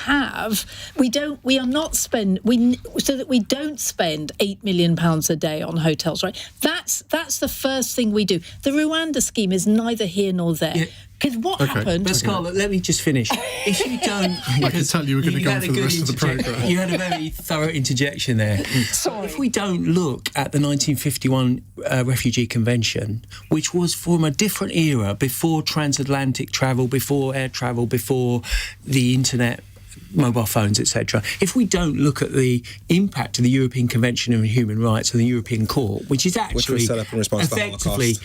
spend £8 million a day on hotels, right? That's the first thing we do. The Rwanda scheme is neither here nor there. Because what happened... But Scarlett, let me just finish. If you don't... I could tell you were going to go on for the rest of the programme. You had a very thorough interjection there. Sorry. If we don't look at the 1951 Refugee Convention, which was from a different era, before transatlantic travel, before air travel, before the internet, mobile phones, etc. If we don't look at the impact of the European Convention on Human Rights and the European Court, which is actually... Which was set up in response to the Holocaust.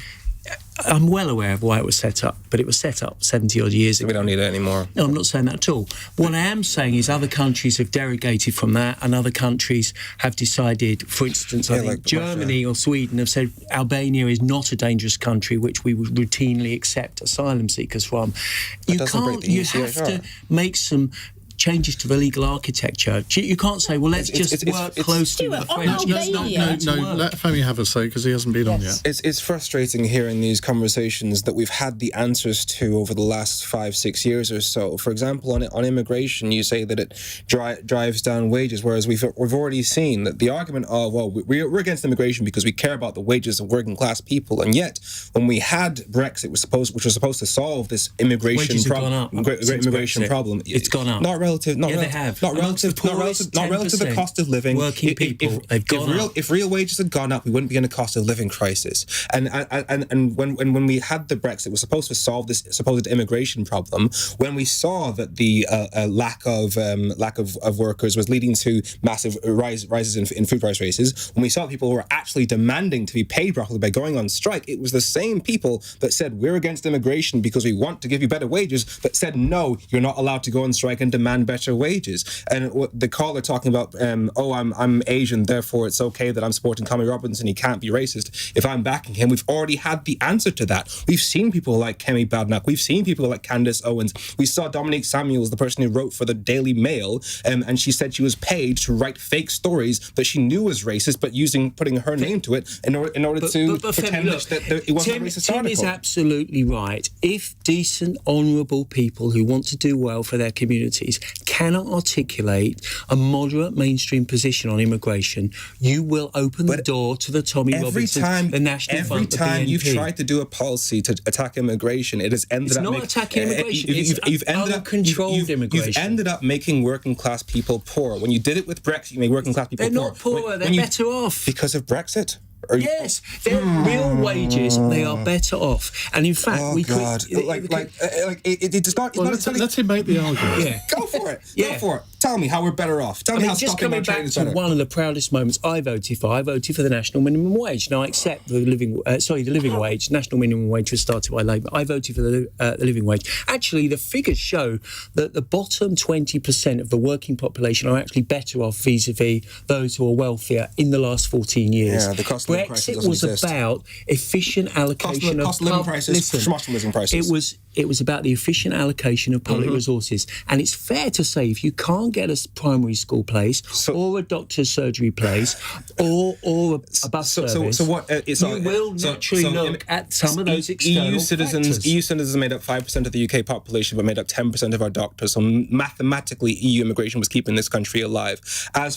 I'm well aware of why it was set up, but it was set up 70-odd years ago. We don't need it anymore. No, I'm not saying that at all. What I am saying is other countries have derogated from that, and other countries have decided, for instance, I think like Germany or Sweden have said Albania is not a dangerous country which we would routinely accept asylum seekers from. You have to make some changes to the legal architecture. You can't say, well, let's just work closely with the French. No, let Femi have a say, because he hasn't been on yet. It's frustrating hearing these conversations that we've had the answers to over the last 5-6 years or so. For example, on immigration, you say that it drives down wages, whereas we've already seen that the argument of, well, we're against immigration because we care about the wages of working class people, and yet when we had Brexit, which was supposed to solve this immigration problem, great immigration problem, it's gone up. Not relative to the cost of living. Working people, they've gone up. If real wages had gone up, we wouldn't be in a cost of living crisis. And when we had the Brexit, it was supposed to solve this supposed immigration problem. When we saw that the lack of workers was leading to massive rises in food price raises, when we saw people who were actually demanding to be paid properly by going on strike, it was the same people that said we're against immigration because we want to give you better wages, that said no, you're not allowed to go on strike and demand better wages. And the caller talking about, I'm Asian, therefore it's okay that I'm supporting Tommy Robinson, he can't be racist if I'm backing him. We've already had the answer to that. We've seen people like Kemi Badenoch, we've seen people like Candace Owens, we saw Dominique Samuels, the person who wrote for the Daily Mail, and she said she was paid to write fake stories that she knew was racist, but putting her name to it in order to pretend that it wasn't a racist Tim article. Is absolutely right. If decent, honourable people who want to do well for their communities cannot articulate a moderate mainstream position on immigration, you will open the door to the Tommy Robinson, the National Fund, every time you've tried to do a policy to attack immigration, it has ended up... It's not attacking immigration, it's uncontrolled immigration. You've ended up making working class people poor. When you did it with Brexit, you made working class people poor. They're not poorer, they're better off. Because of Brexit? Yes, their real wages, they are better off. And in fact, Let's him make the argument. Yeah. Go for it. Go for it. Tell me how we're better off. Tell me how just stopping coming my trade back is to better. one of the proudest moments I voted for the national minimum wage. Now, I accept the living wage. National minimum wage was started by Labour. I voted for the living wage. Actually, the figures show that the bottom 20% of the working population are actually better off vis-a-vis those who are wealthier in the last 14 years. Yeah, the cost of living crisis doesn't exist. About efficient allocation cost of living prices. It was about the efficient allocation of public resources. And it's fair to say, if you can't get a primary school place or a doctor's surgery place or a bus service, you will naturally look at some of those external factors. EU citizens made up 5% of the UK population, but made up 10% of our doctors. So mathematically, EU immigration was keeping this country alive. We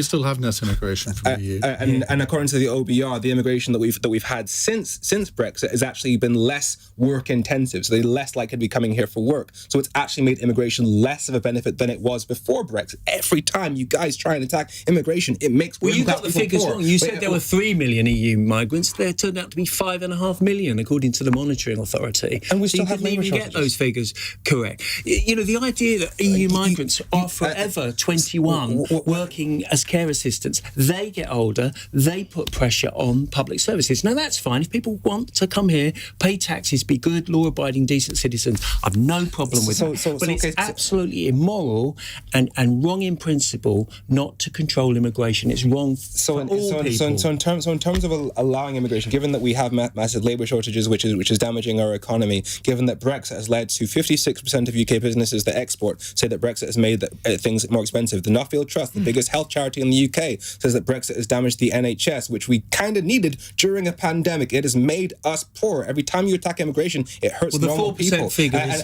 still have net immigration from the EU. And according to the OBR, the immigration that we've had since Brexit has actually been less work intensive, so they're less likely to be coming here for work. So it's actually made immigration less of a benefit than it was before Brexit. Every time you guys try and attack immigration, it makes you got the figures wrong. You said there were 3 million EU migrants. There turned out to be 5.5 million, according to the Monitoring Authority. And we still have labour shortages. Get those figures correct. You know, the idea that EU migrants are forever 21 working as care assistants, they get older, they put pressure on public services. Now, that's fine. If people want to come here, pay taxes, be good, law-abiding, decent citizens, I've no problem with that. But it's absolutely immoral and wrong in principle not to control immigration. It's wrong for all people. So in terms of allowing immigration, given that we have massive labour shortages, which is damaging our economy, given that Brexit has led to 56% of UK businesses that export say that Brexit has made things more expensive. The Nuffield Trust, the biggest health charity in the UK, says that Brexit has damaged the NHS, which we kind of needed during a pandemic. It has made us poorer. Every time you attack immigration, it hurts normal people. Figure and the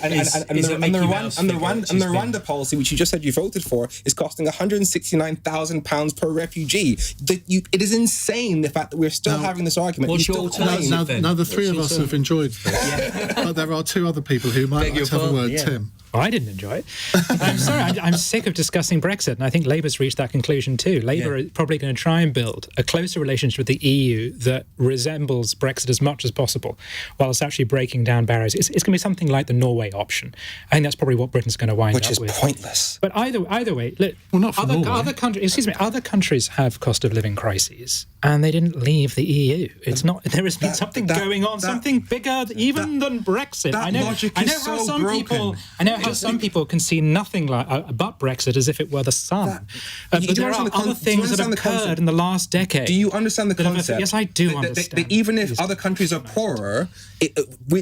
Rwanda policy, which you just said you voted for, is costing £169,000 per refugee. It is insane, the fact that we're still having this argument. What's your alternative? Now the three of us have enjoyed this, but there are two other people who might like to have a word. Tim. Well, I didn't enjoy it. I'm sorry, I'm sick of discussing Brexit, and I think Labour's reached that conclusion too. Labour is probably going to try and build a closer relationship with the EU that resembles Brexit as much as possible, while it's actually breaking down barriers. It's going to be something like the Norway option. I think that's probably what Britain's going to wind up with. Which is pointless. But either way, look, not for other countries have cost of living crises, and they didn't leave the EU. It's not. There has been something going on, something bigger even than Brexit. I know how some people can see nothing like but Brexit as if it were the sun. But there are other things that have occurred in the last decade. Do you understand the concept? Yes, I do understand. That even if other countries are poorer,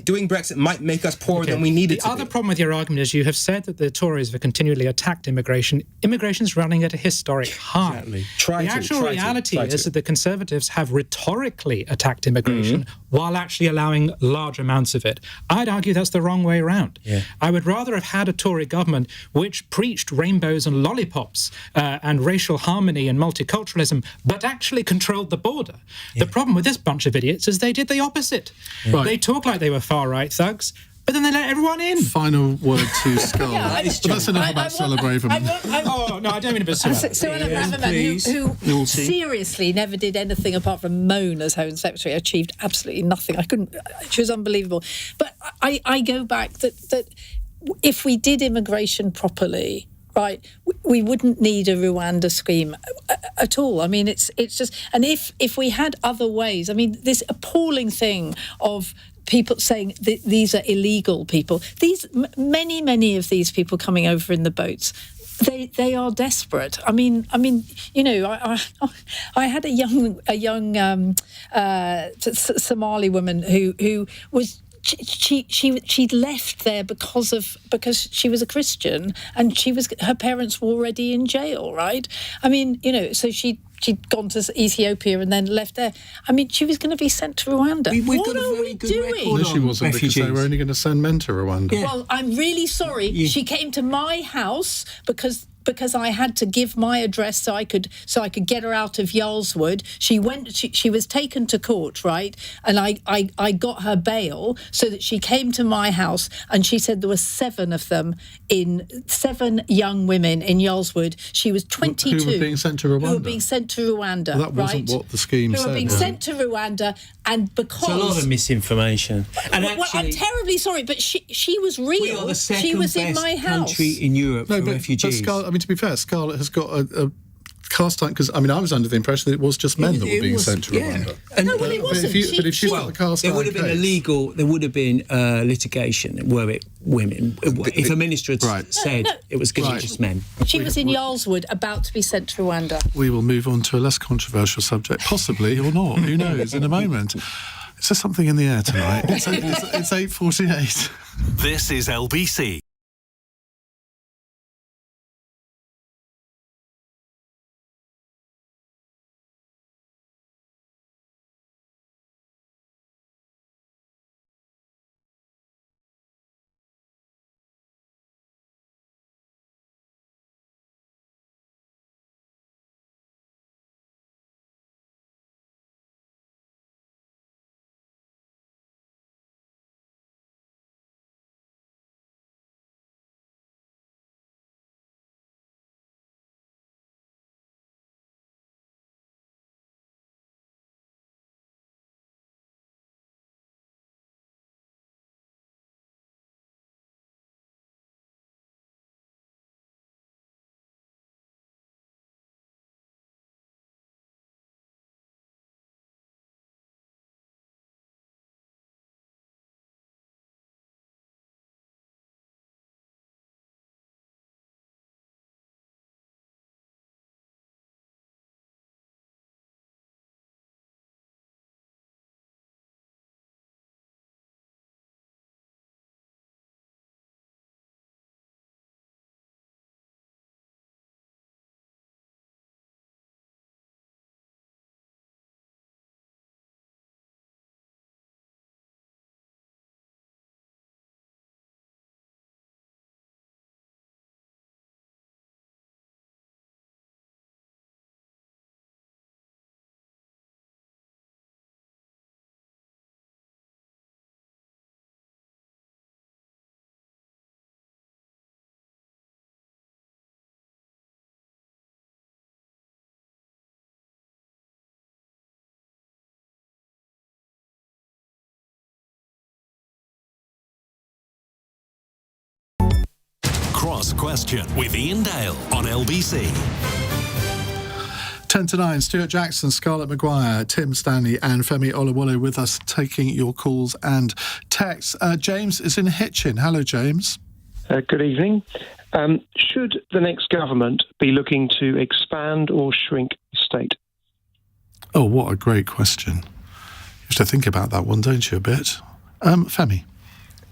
doing Brexit might make us poorer than we needed to. The other problem with your argument is you have said that the Tories have continually attacked immigration. Immigration's running at a historic high. Exactly. The actual reality is that the Conservatives have rhetorically attacked immigration while actually allowing large amounts of it. I'd argue that's the wrong way around. I would rather have had a Tory government which preached rainbows and lollipops and racial harmony and multiculturalism, but actually controlled the border. The problem with this bunch of idiots is they did the opposite. They talk like they were far-right thugs, but then they let everyone in. Final word to Scarlett. That's enough about Cilla Braverman. Oh, no, I don't mean a bit Cilla Braverman, who seriously never did anything apart from moan as Home Secretary, achieved absolutely nothing. She was unbelievable. But I go back that if we did immigration properly, right, we wouldn't need a Rwanda scheme at all. I mean, it's just, and if we had other ways, I mean, this appalling thing of people saying these are illegal people. Many of these people coming over in the boats, they are desperate. I mean, you know, I had a young Somali woman who was. She'd left there because she was a Christian and her parents were already in jail, right? I mean, you know, so she'd gone to Ethiopia and then left there. I mean, she was going to be sent to Rwanda. What are we doing? No, she wasn't, because they were only going to send men to Rwanda. Yeah. Well, I'm really sorry. She came to my house because I had to give my address so I could get her out of Yarlswood. She was taken to court, right? And I got her bail so that she came to my house, and she said there were 7 young women in Yarlswood. She was 22. Who were being sent to Rwanda? Who were being sent to Rwanda, well, that wasn't what the scheme said. Who were being sent to Rwanda, and because... It's a lot of misinformation. And well, I'm terribly sorry, but she was real. We are the second she was in my house. country in Europe for refugees. But Scarlett, I mean, to be fair, Scarlett has got a cast iron, because I mean, I was under the impression that it was just men that were being sent to Rwanda. No, well, it wasn't. But if she's got the cast iron, there would have been illegal. There would have been litigation were it women. If a minister had said it was because it was just men. She was in Yarlswood about to be sent to Rwanda. We will move on to a less controversial subject, possibly or not. Who knows? In a moment. Is there something in the air tonight? It's 8:48. This is LBC. Cross Question with Iain Dale on LBC. 10 to 9, Stewart Jackson, Scarlett Mccgwire, Tim Stanley and Femi Oluwole with us taking your calls and texts. James is in Hitchin. Hello, James. Good evening. Should the next government be looking to expand or shrink the state? Oh, what a great question. You have to think about that one, don't you, a bit? Femi?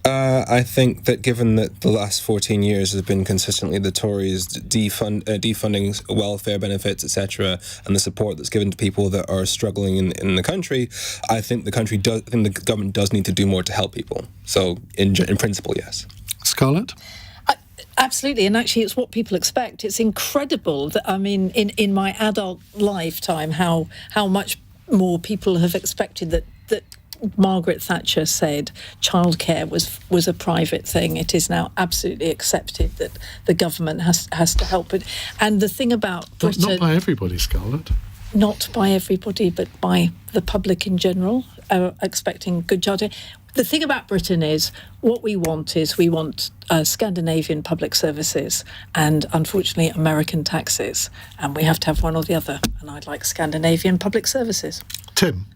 I think that given that the last 14 years has been consistently the Tories defunding welfare benefits, etc., and the support that's given to people that are struggling in the country, I think the government does need to do more to help people. So, in principle, yes. Scarlett? Absolutely, and actually it's what people expect. It's incredible that, I mean, in my adult lifetime, how much more people have expected that Margaret Thatcher said childcare was a private thing. It is now absolutely accepted that the government has to help it. And the thing about Britain... Not by everybody, Scarlett. Not by everybody, but by the public in general, expecting good childcare. The thing about Britain is, what we want Scandinavian public services and, unfortunately, American taxes. And we have to have one or the other. And I'd like Scandinavian public services. Tim?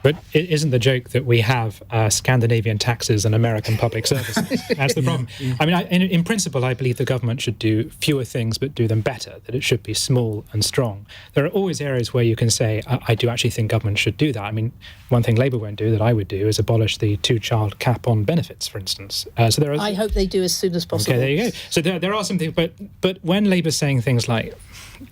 But it isn't the joke that we have Scandinavian taxes and American public services. That's the problem. Yeah. I mean, in principle, I believe the government should do fewer things but do them better, that it should be small and strong. There are always areas where you can say, I do actually think government should do that. I mean, one thing Labour won't do that I would do is abolish the 2-child cap on benefits, for instance. So there are... I hope they do as soon as possible. Okay, there you go. So there are some things, but when Labour's saying things like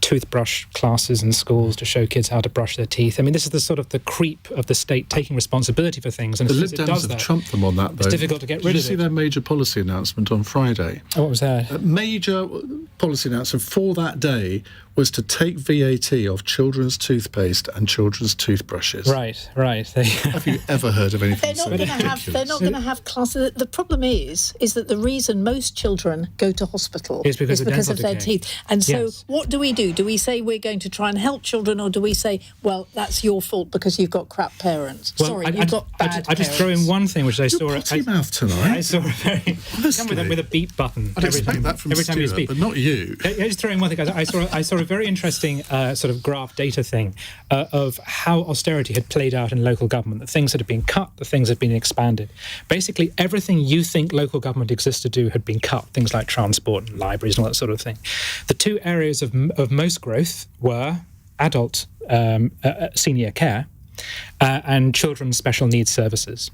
toothbrush classes in schools to show kids how to brush their teeth, I mean, this is the sort of the creep of the state taking responsibility for things. And the Lib Dems have trumped them on that, though. It's difficult to get rid of it. Did you see their major policy announcement on Friday? Oh, what was that? A major policy announcement for that day was to take VAT off children's toothpaste and children's toothbrushes. Right. Have you ever heard of anything so ridiculous? They're not going to have classes. The problem is that the reason most children go to hospital is because of their teeth. And so what do? Do we say we're going to try and help children, or do we say, well, that's your fault because you've got crap parents? Well, Sorry, you've got bad parents. I just throw in one thing which I saw... You're potty mouth tonight. I saw a very... Come with a beep button. I'd expect that from every time you Stewart, speak. but not you. I just throw in one thing. I saw a very interesting sort of graph data thing of how austerity had played out in local government, the things that had been cut, the things that had been expanded. Basically, everything you think local government exists to do had been cut, things like transport and libraries and all that sort of thing. The two areas of most growth were adult senior care and children's special needs services.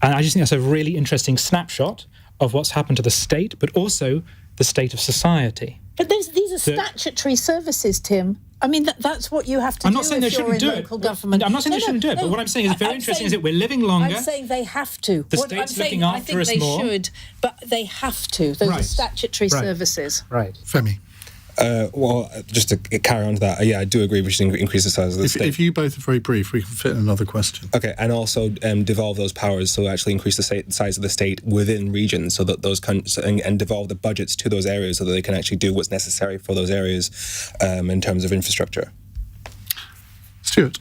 And I just think that's a really interesting snapshot of what's happened to the state, but also the state of society. But these are statutory services, Tim. I mean, that's what you have to do. I'm not saying they shouldn't do local government. I'm not saying they shouldn't do it, but what I'm saying is very interesting is that we're living longer. I'm saying they have to. The state's looking after us more. I think they should, but they have to. Those are statutory services. Right. Femi? Well, just to carry on to that, I do agree we should increase the size of the state. If you both are very brief, we can fit in another question. Okay, and also devolve those powers, so actually increase the size of the state within regions, so that those and devolve the budgets to those areas, so that they can actually do what's necessary for those areas in terms of infrastructure. Stewart?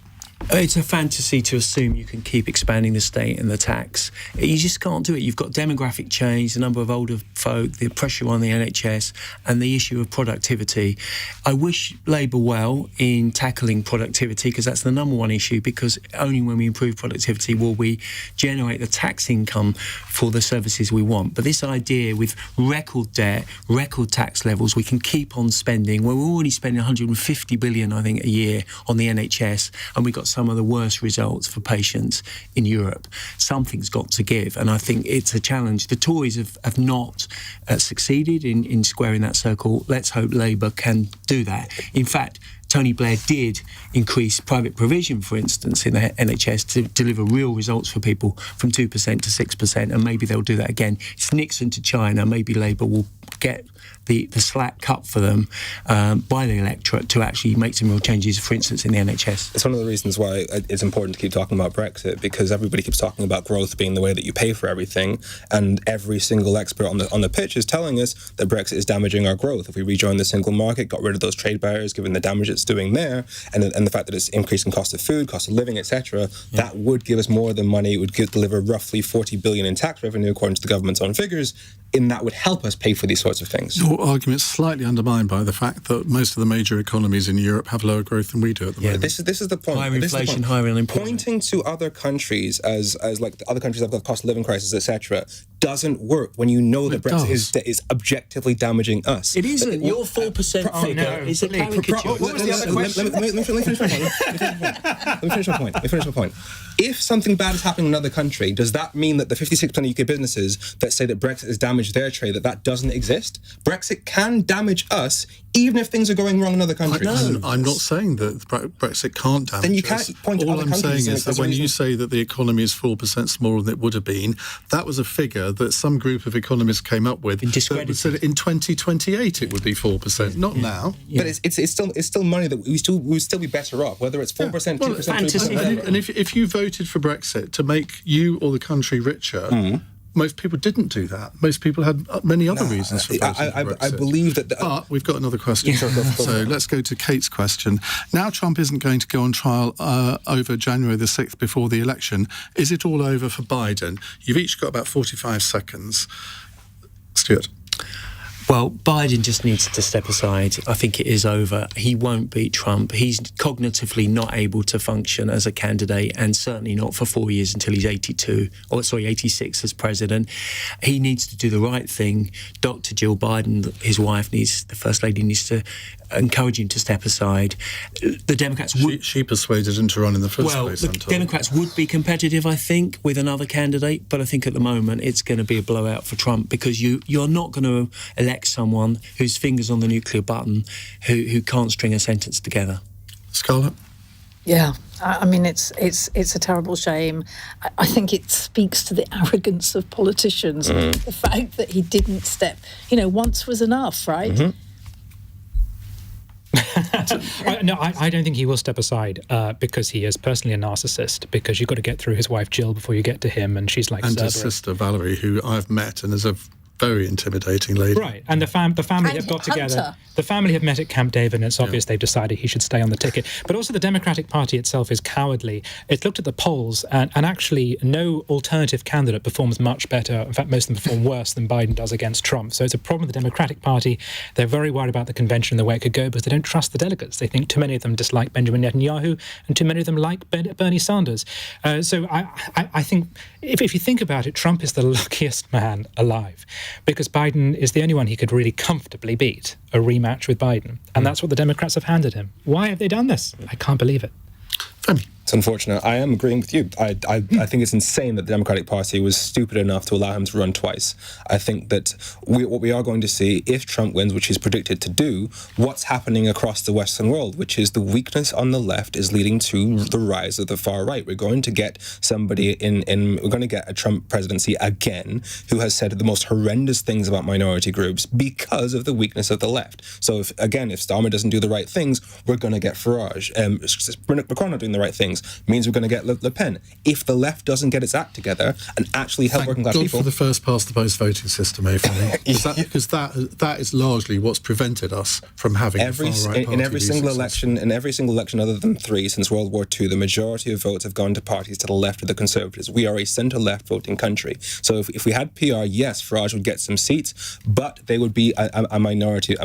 It's a fantasy to assume you can keep expanding the state and the tax. You just can't do it. You've got demographic change, the number of older folk, the pressure on the NHS, and the issue of productivity. I wish Labour well in tackling productivity, because that's the number one issue, because only when we improve productivity will we generate the tax income for the services we want. But this idea with record debt, record tax levels, we can keep on spending. We're already spending 150 billion, I think, a year on the NHS, and we've got some of the worst results for patients in Europe. Something's got to give, and I think it's a challenge. The Tories have not succeeded in squaring that circle. Let's hope Labour can do that. In fact, Tony Blair did increase private provision, for instance, in the NHS to deliver real results for people from 2% to 6%, and maybe they'll do that again. It's Nixon to China. Maybe Labour will get the slack cut for them by the electorate to actually make some real changes, for instance, in the NHS. It's one of the reasons why it's important to keep talking about Brexit, because everybody keeps talking about growth being the way that you pay for everything, and every single expert on the pitch is telling us that Brexit is damaging our growth. If we rejoin the single market, got rid of those trade barriers, given the damage it's doing there, and the fact that it's increasing cost of food, cost of living, etc., that would give us more than money. It would deliver roughly 40 billion in tax revenue, according to the government's own figures. in that would help us pay for these sorts of things. Your argument's slightly undermined by the fact that most of the major economies in Europe have lower growth than we do at the moment. This is the point. Higher inflation, higher unemployment. Pointing to other countries as like the other countries that have got cost of living crisis, etc., doesn't work when you know that Brexit is objectively damaging us. It isn't. Your 4% figure is a caricature. What was the other question? Let me finish my point. If something bad is happening in another country, does that mean that the 56% of UK businesses that say that Brexit has damaged their trade, that doesn't exist? Brexit can damage us even if things are going wrong in other countries. I'm not saying that Brexit can't damage us. Then you can't point to All other I'm countries. saying is that when you say that the economy is 4% smaller than it would have been, that was a figure that some group of economists came up with that said in 2028 it would be 4%, not now. But it's still money that we would still be better off, whether it's 4%, 2%, 3%. And if you voted for Brexit to make you or the country richer, most people didn't do that. Most people had many other reasons for voting for Brexit. I believe that... But we've got another question. So let's go to Kate's question. Now Trump isn't going to go on trial over January the 6th before the election. Is it all over for Biden? You've each got about 45 seconds. Stewart. Well, Biden just needs to step aside. I think it is over. He won't beat Trump. He's cognitively not able to function as a candidate, and certainly not for 4 years until he's 86 as president. He needs to do the right thing. Dr. Jill Biden, his wife, the First Lady, needs to encourage him to step aside. The Democrats would... She persuaded him to run in the first place. Well, the Democrats would be competitive, I think, with another candidate, but I think at the moment it's going to be a blowout for Trump, because you're not going to elect someone whose finger's on the nuclear button, who can't string a sentence together. Scarlett? Yeah, I mean, it's a terrible shame. I think it speaks to the arrogance of politicians. The fact that he didn't step, once was enough, right? No, I don't think he will step aside because he is personally a narcissist, because you've got to get through his wife Jill before you get to him, and she's like... And his sister Valerie, who I've met and is a very intimidating lady. Right, and the family have got together. The family have met at Camp David, and it's obvious they've decided he should stay on the ticket. But also the Democratic Party itself is cowardly. It looked at the polls, and actually no alternative candidate performs much better. In fact, most of them perform worse than Biden does against Trump. So it's a problem with the Democratic Party. They're very worried about the convention and the way it could go, because they don't trust the delegates. They think too many of them dislike Benjamin Netanyahu, and too many of them like Bernie Sanders. So I think, if you think about it, Trump is the luckiest man alive, because Biden is the only one he could really comfortably beat, a rematch with Biden. And that's what the Democrats have handed him. Why have they done this? I can't believe it. Femi. It's unfortunate. I am agreeing with you. I think it's insane that the Democratic Party was stupid enough to allow him to run twice. I think that what we are going to see, if Trump wins, which he's predicted to do, what's happening across the Western world, which is the weakness on the left is leading to the rise of the far right. We're going to get somebody we're going to get a Trump presidency again who has said the most horrendous things about minority groups because of the weakness of the left. So if Starmer doesn't do the right things, we're going to get Farage. Macron not doing the right things means we're going to get Le Pen. If the left doesn't get its act together and actually help working class people... for the first past the post voting system, because that is largely what's prevented us from having a far-right party. In every single election other than 3 since World War II, the majority of votes have gone to parties to the left of the Conservatives. We are a centre-left voting country. So if we had PR, yes, Farage would get some seats, but they would be a minority.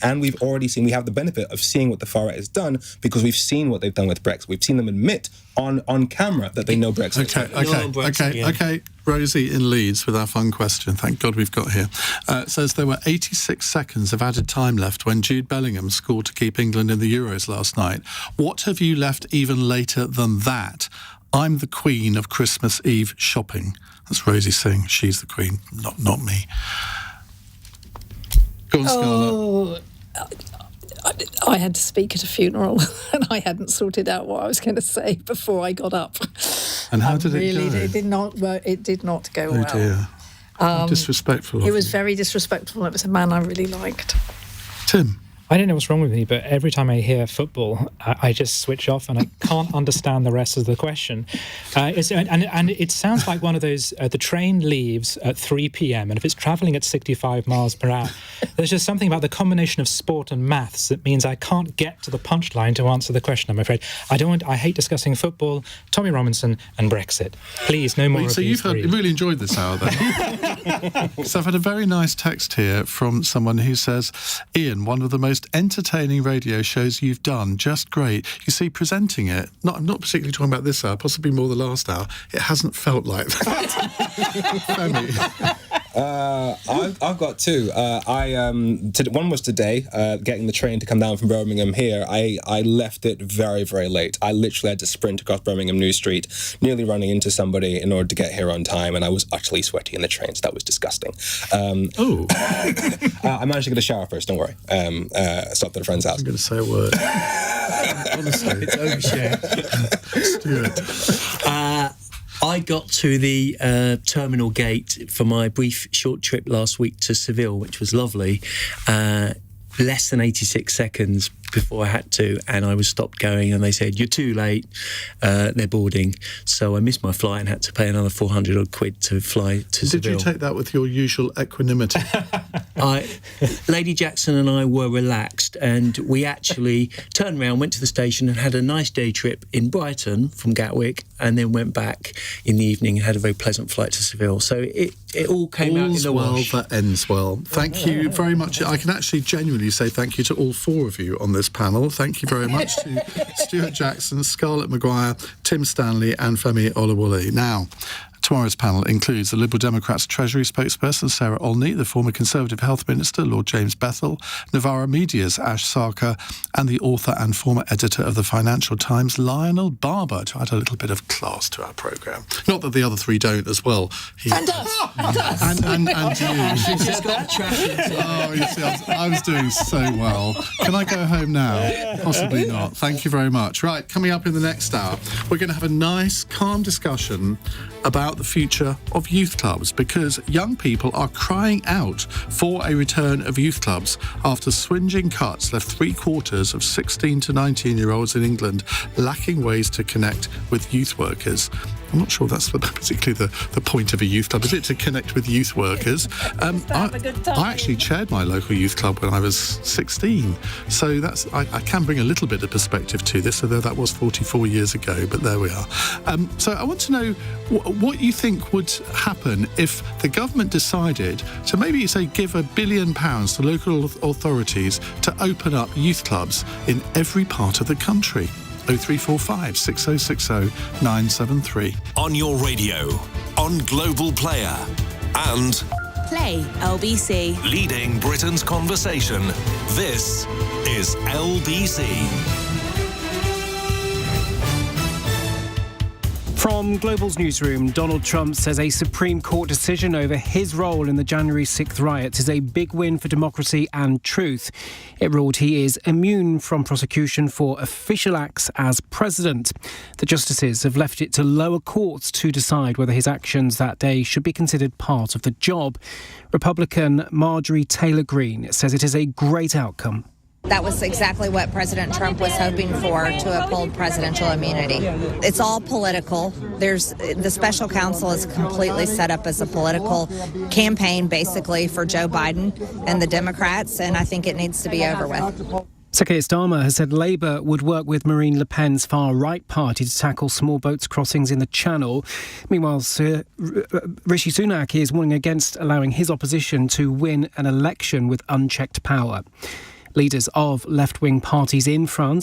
And we've already seen, we have the benefit of seeing what the far right has done, because we've seen what they've done with Brexit. We've seen them admit on camera that they know Brexit. Okay. Rosie in Leeds with our fun question. Thank God we've got here. Says there were 86 seconds of added time left when Jude Bellingham scored to keep England in the Euros last night. What have you left even later than that? I'm the queen of Christmas Eve shopping. That's Rosie saying she's the queen, not me. Go on, Scarlett. I had to speak at a funeral and I hadn't sorted out what I was going to say before I got up. And how did it go? It did not go well. Oh dear. Disrespectful. It was very disrespectful. It was a man I really liked. Tim. I don't know what's wrong with me, but every time I hear football, I just switch off and I can't understand the rest of the question. And it sounds like one of those, the train leaves at 3 p.m. and if it's travelling at 65 miles per hour, there's just something about the combination of sport and maths that means I can't get to the punchline to answer the question, I'm afraid. I hate discussing football, Tommy Robinson and Brexit. Please, no more of So these you've three. really enjoyed this hour then? So I've had a very nice text here from someone who says, Iain, one of the most entertaining radio shows you've done, just great. You see, presenting it, I'm not particularly talking about this hour, possibly more the last hour, it hasn't felt like that. Femi. I've got two. One was today, getting the train to come down from Birmingham here. I left it very, very late. I literally had to sprint across Birmingham New Street, nearly running into somebody in order to get here on time, and I was actually sweaty in the train, so that was disgusting. I managed to get a shower first, don't worry. Stopped at a friend's house. I'm going to say a word. Honestly. It's overshared. Stewart. I got to the terminal gate for my brief short trip last week to Seville, which was lovely. Less than 86 seconds before I had to, and I was stopped going, and they said, "You're too late, they're boarding." So I missed my flight and had to pay another 400 odd quid to fly to Seville. Did you take that with your usual equanimity? Lady Jackson and I were relaxed, and we actually turned around, went to the station and had a nice day trip in Brighton from Gatwick, and then went back in the evening and had a very pleasant flight to Seville. So it all came out in the wash. That ends well. Thank you very much. I can actually genuinely say thank you to all four of you on this panel. Thank you very much to Stewart Jackson, Scarlett Mccgwire, Tim Stanley and Femi Oluwole. Now, tomorrow's panel includes the Liberal Democrats Treasury spokesperson Sarah Olney, the former Conservative Health Minister Lord James Bethell, Novara Media's Ash Sarkar, and the author and former editor of the Financial Times Lionel Barber, to add a little bit of class to our programme. Not that the other three don't as well. And us. And you. She's just got traffic. Oh, you see, I was doing so well. Can I go home now? Possibly not. Thank you very much. Right, coming up in the next hour, we're going to have a nice, calm discussion about the future of youth clubs, because young people are crying out for a return of youth clubs after swingeing cuts left 3/4 of 16 to 19-year-olds in England lacking ways to connect with youth workers. I'm not sure that's particularly the point of a youth club, is it, to connect with youth workers? I actually chaired my local youth club when I was 16, so I can bring a little bit of perspective to this, although that was 44 years ago, but there we are. So I want to know what you think would happen if the government decided to maybe, say, give £1 billion to local authorities to open up youth clubs in every part of the country. 0345 6060 973. On your radio, on Global Player, and Play LBC. leading Britain's conversation. This is LBC. From Global's newsroom, Donald Trump says a Supreme Court decision over his role in the January 6th riots is a big win for democracy and truth. It ruled he is immune from prosecution for official acts as president. The justices have left it to lower courts to decide whether his actions that day should be considered part of the job. Republican Marjorie Taylor Greene says it is a great outcome. That was exactly what President Trump was hoping for, to uphold presidential immunity. It's all political. The special counsel is completely set up as a political campaign, basically, for Joe Biden and the Democrats, and I think it needs to be over with. Sir Keir Starmer has said Labour would work with Marine Le Pen's far-right party to tackle small boats crossings in the Channel. Meanwhile, Sir Rishi Sunak is warning against allowing his opposition to win an election with unchecked power. Leaders of left-wing parties in France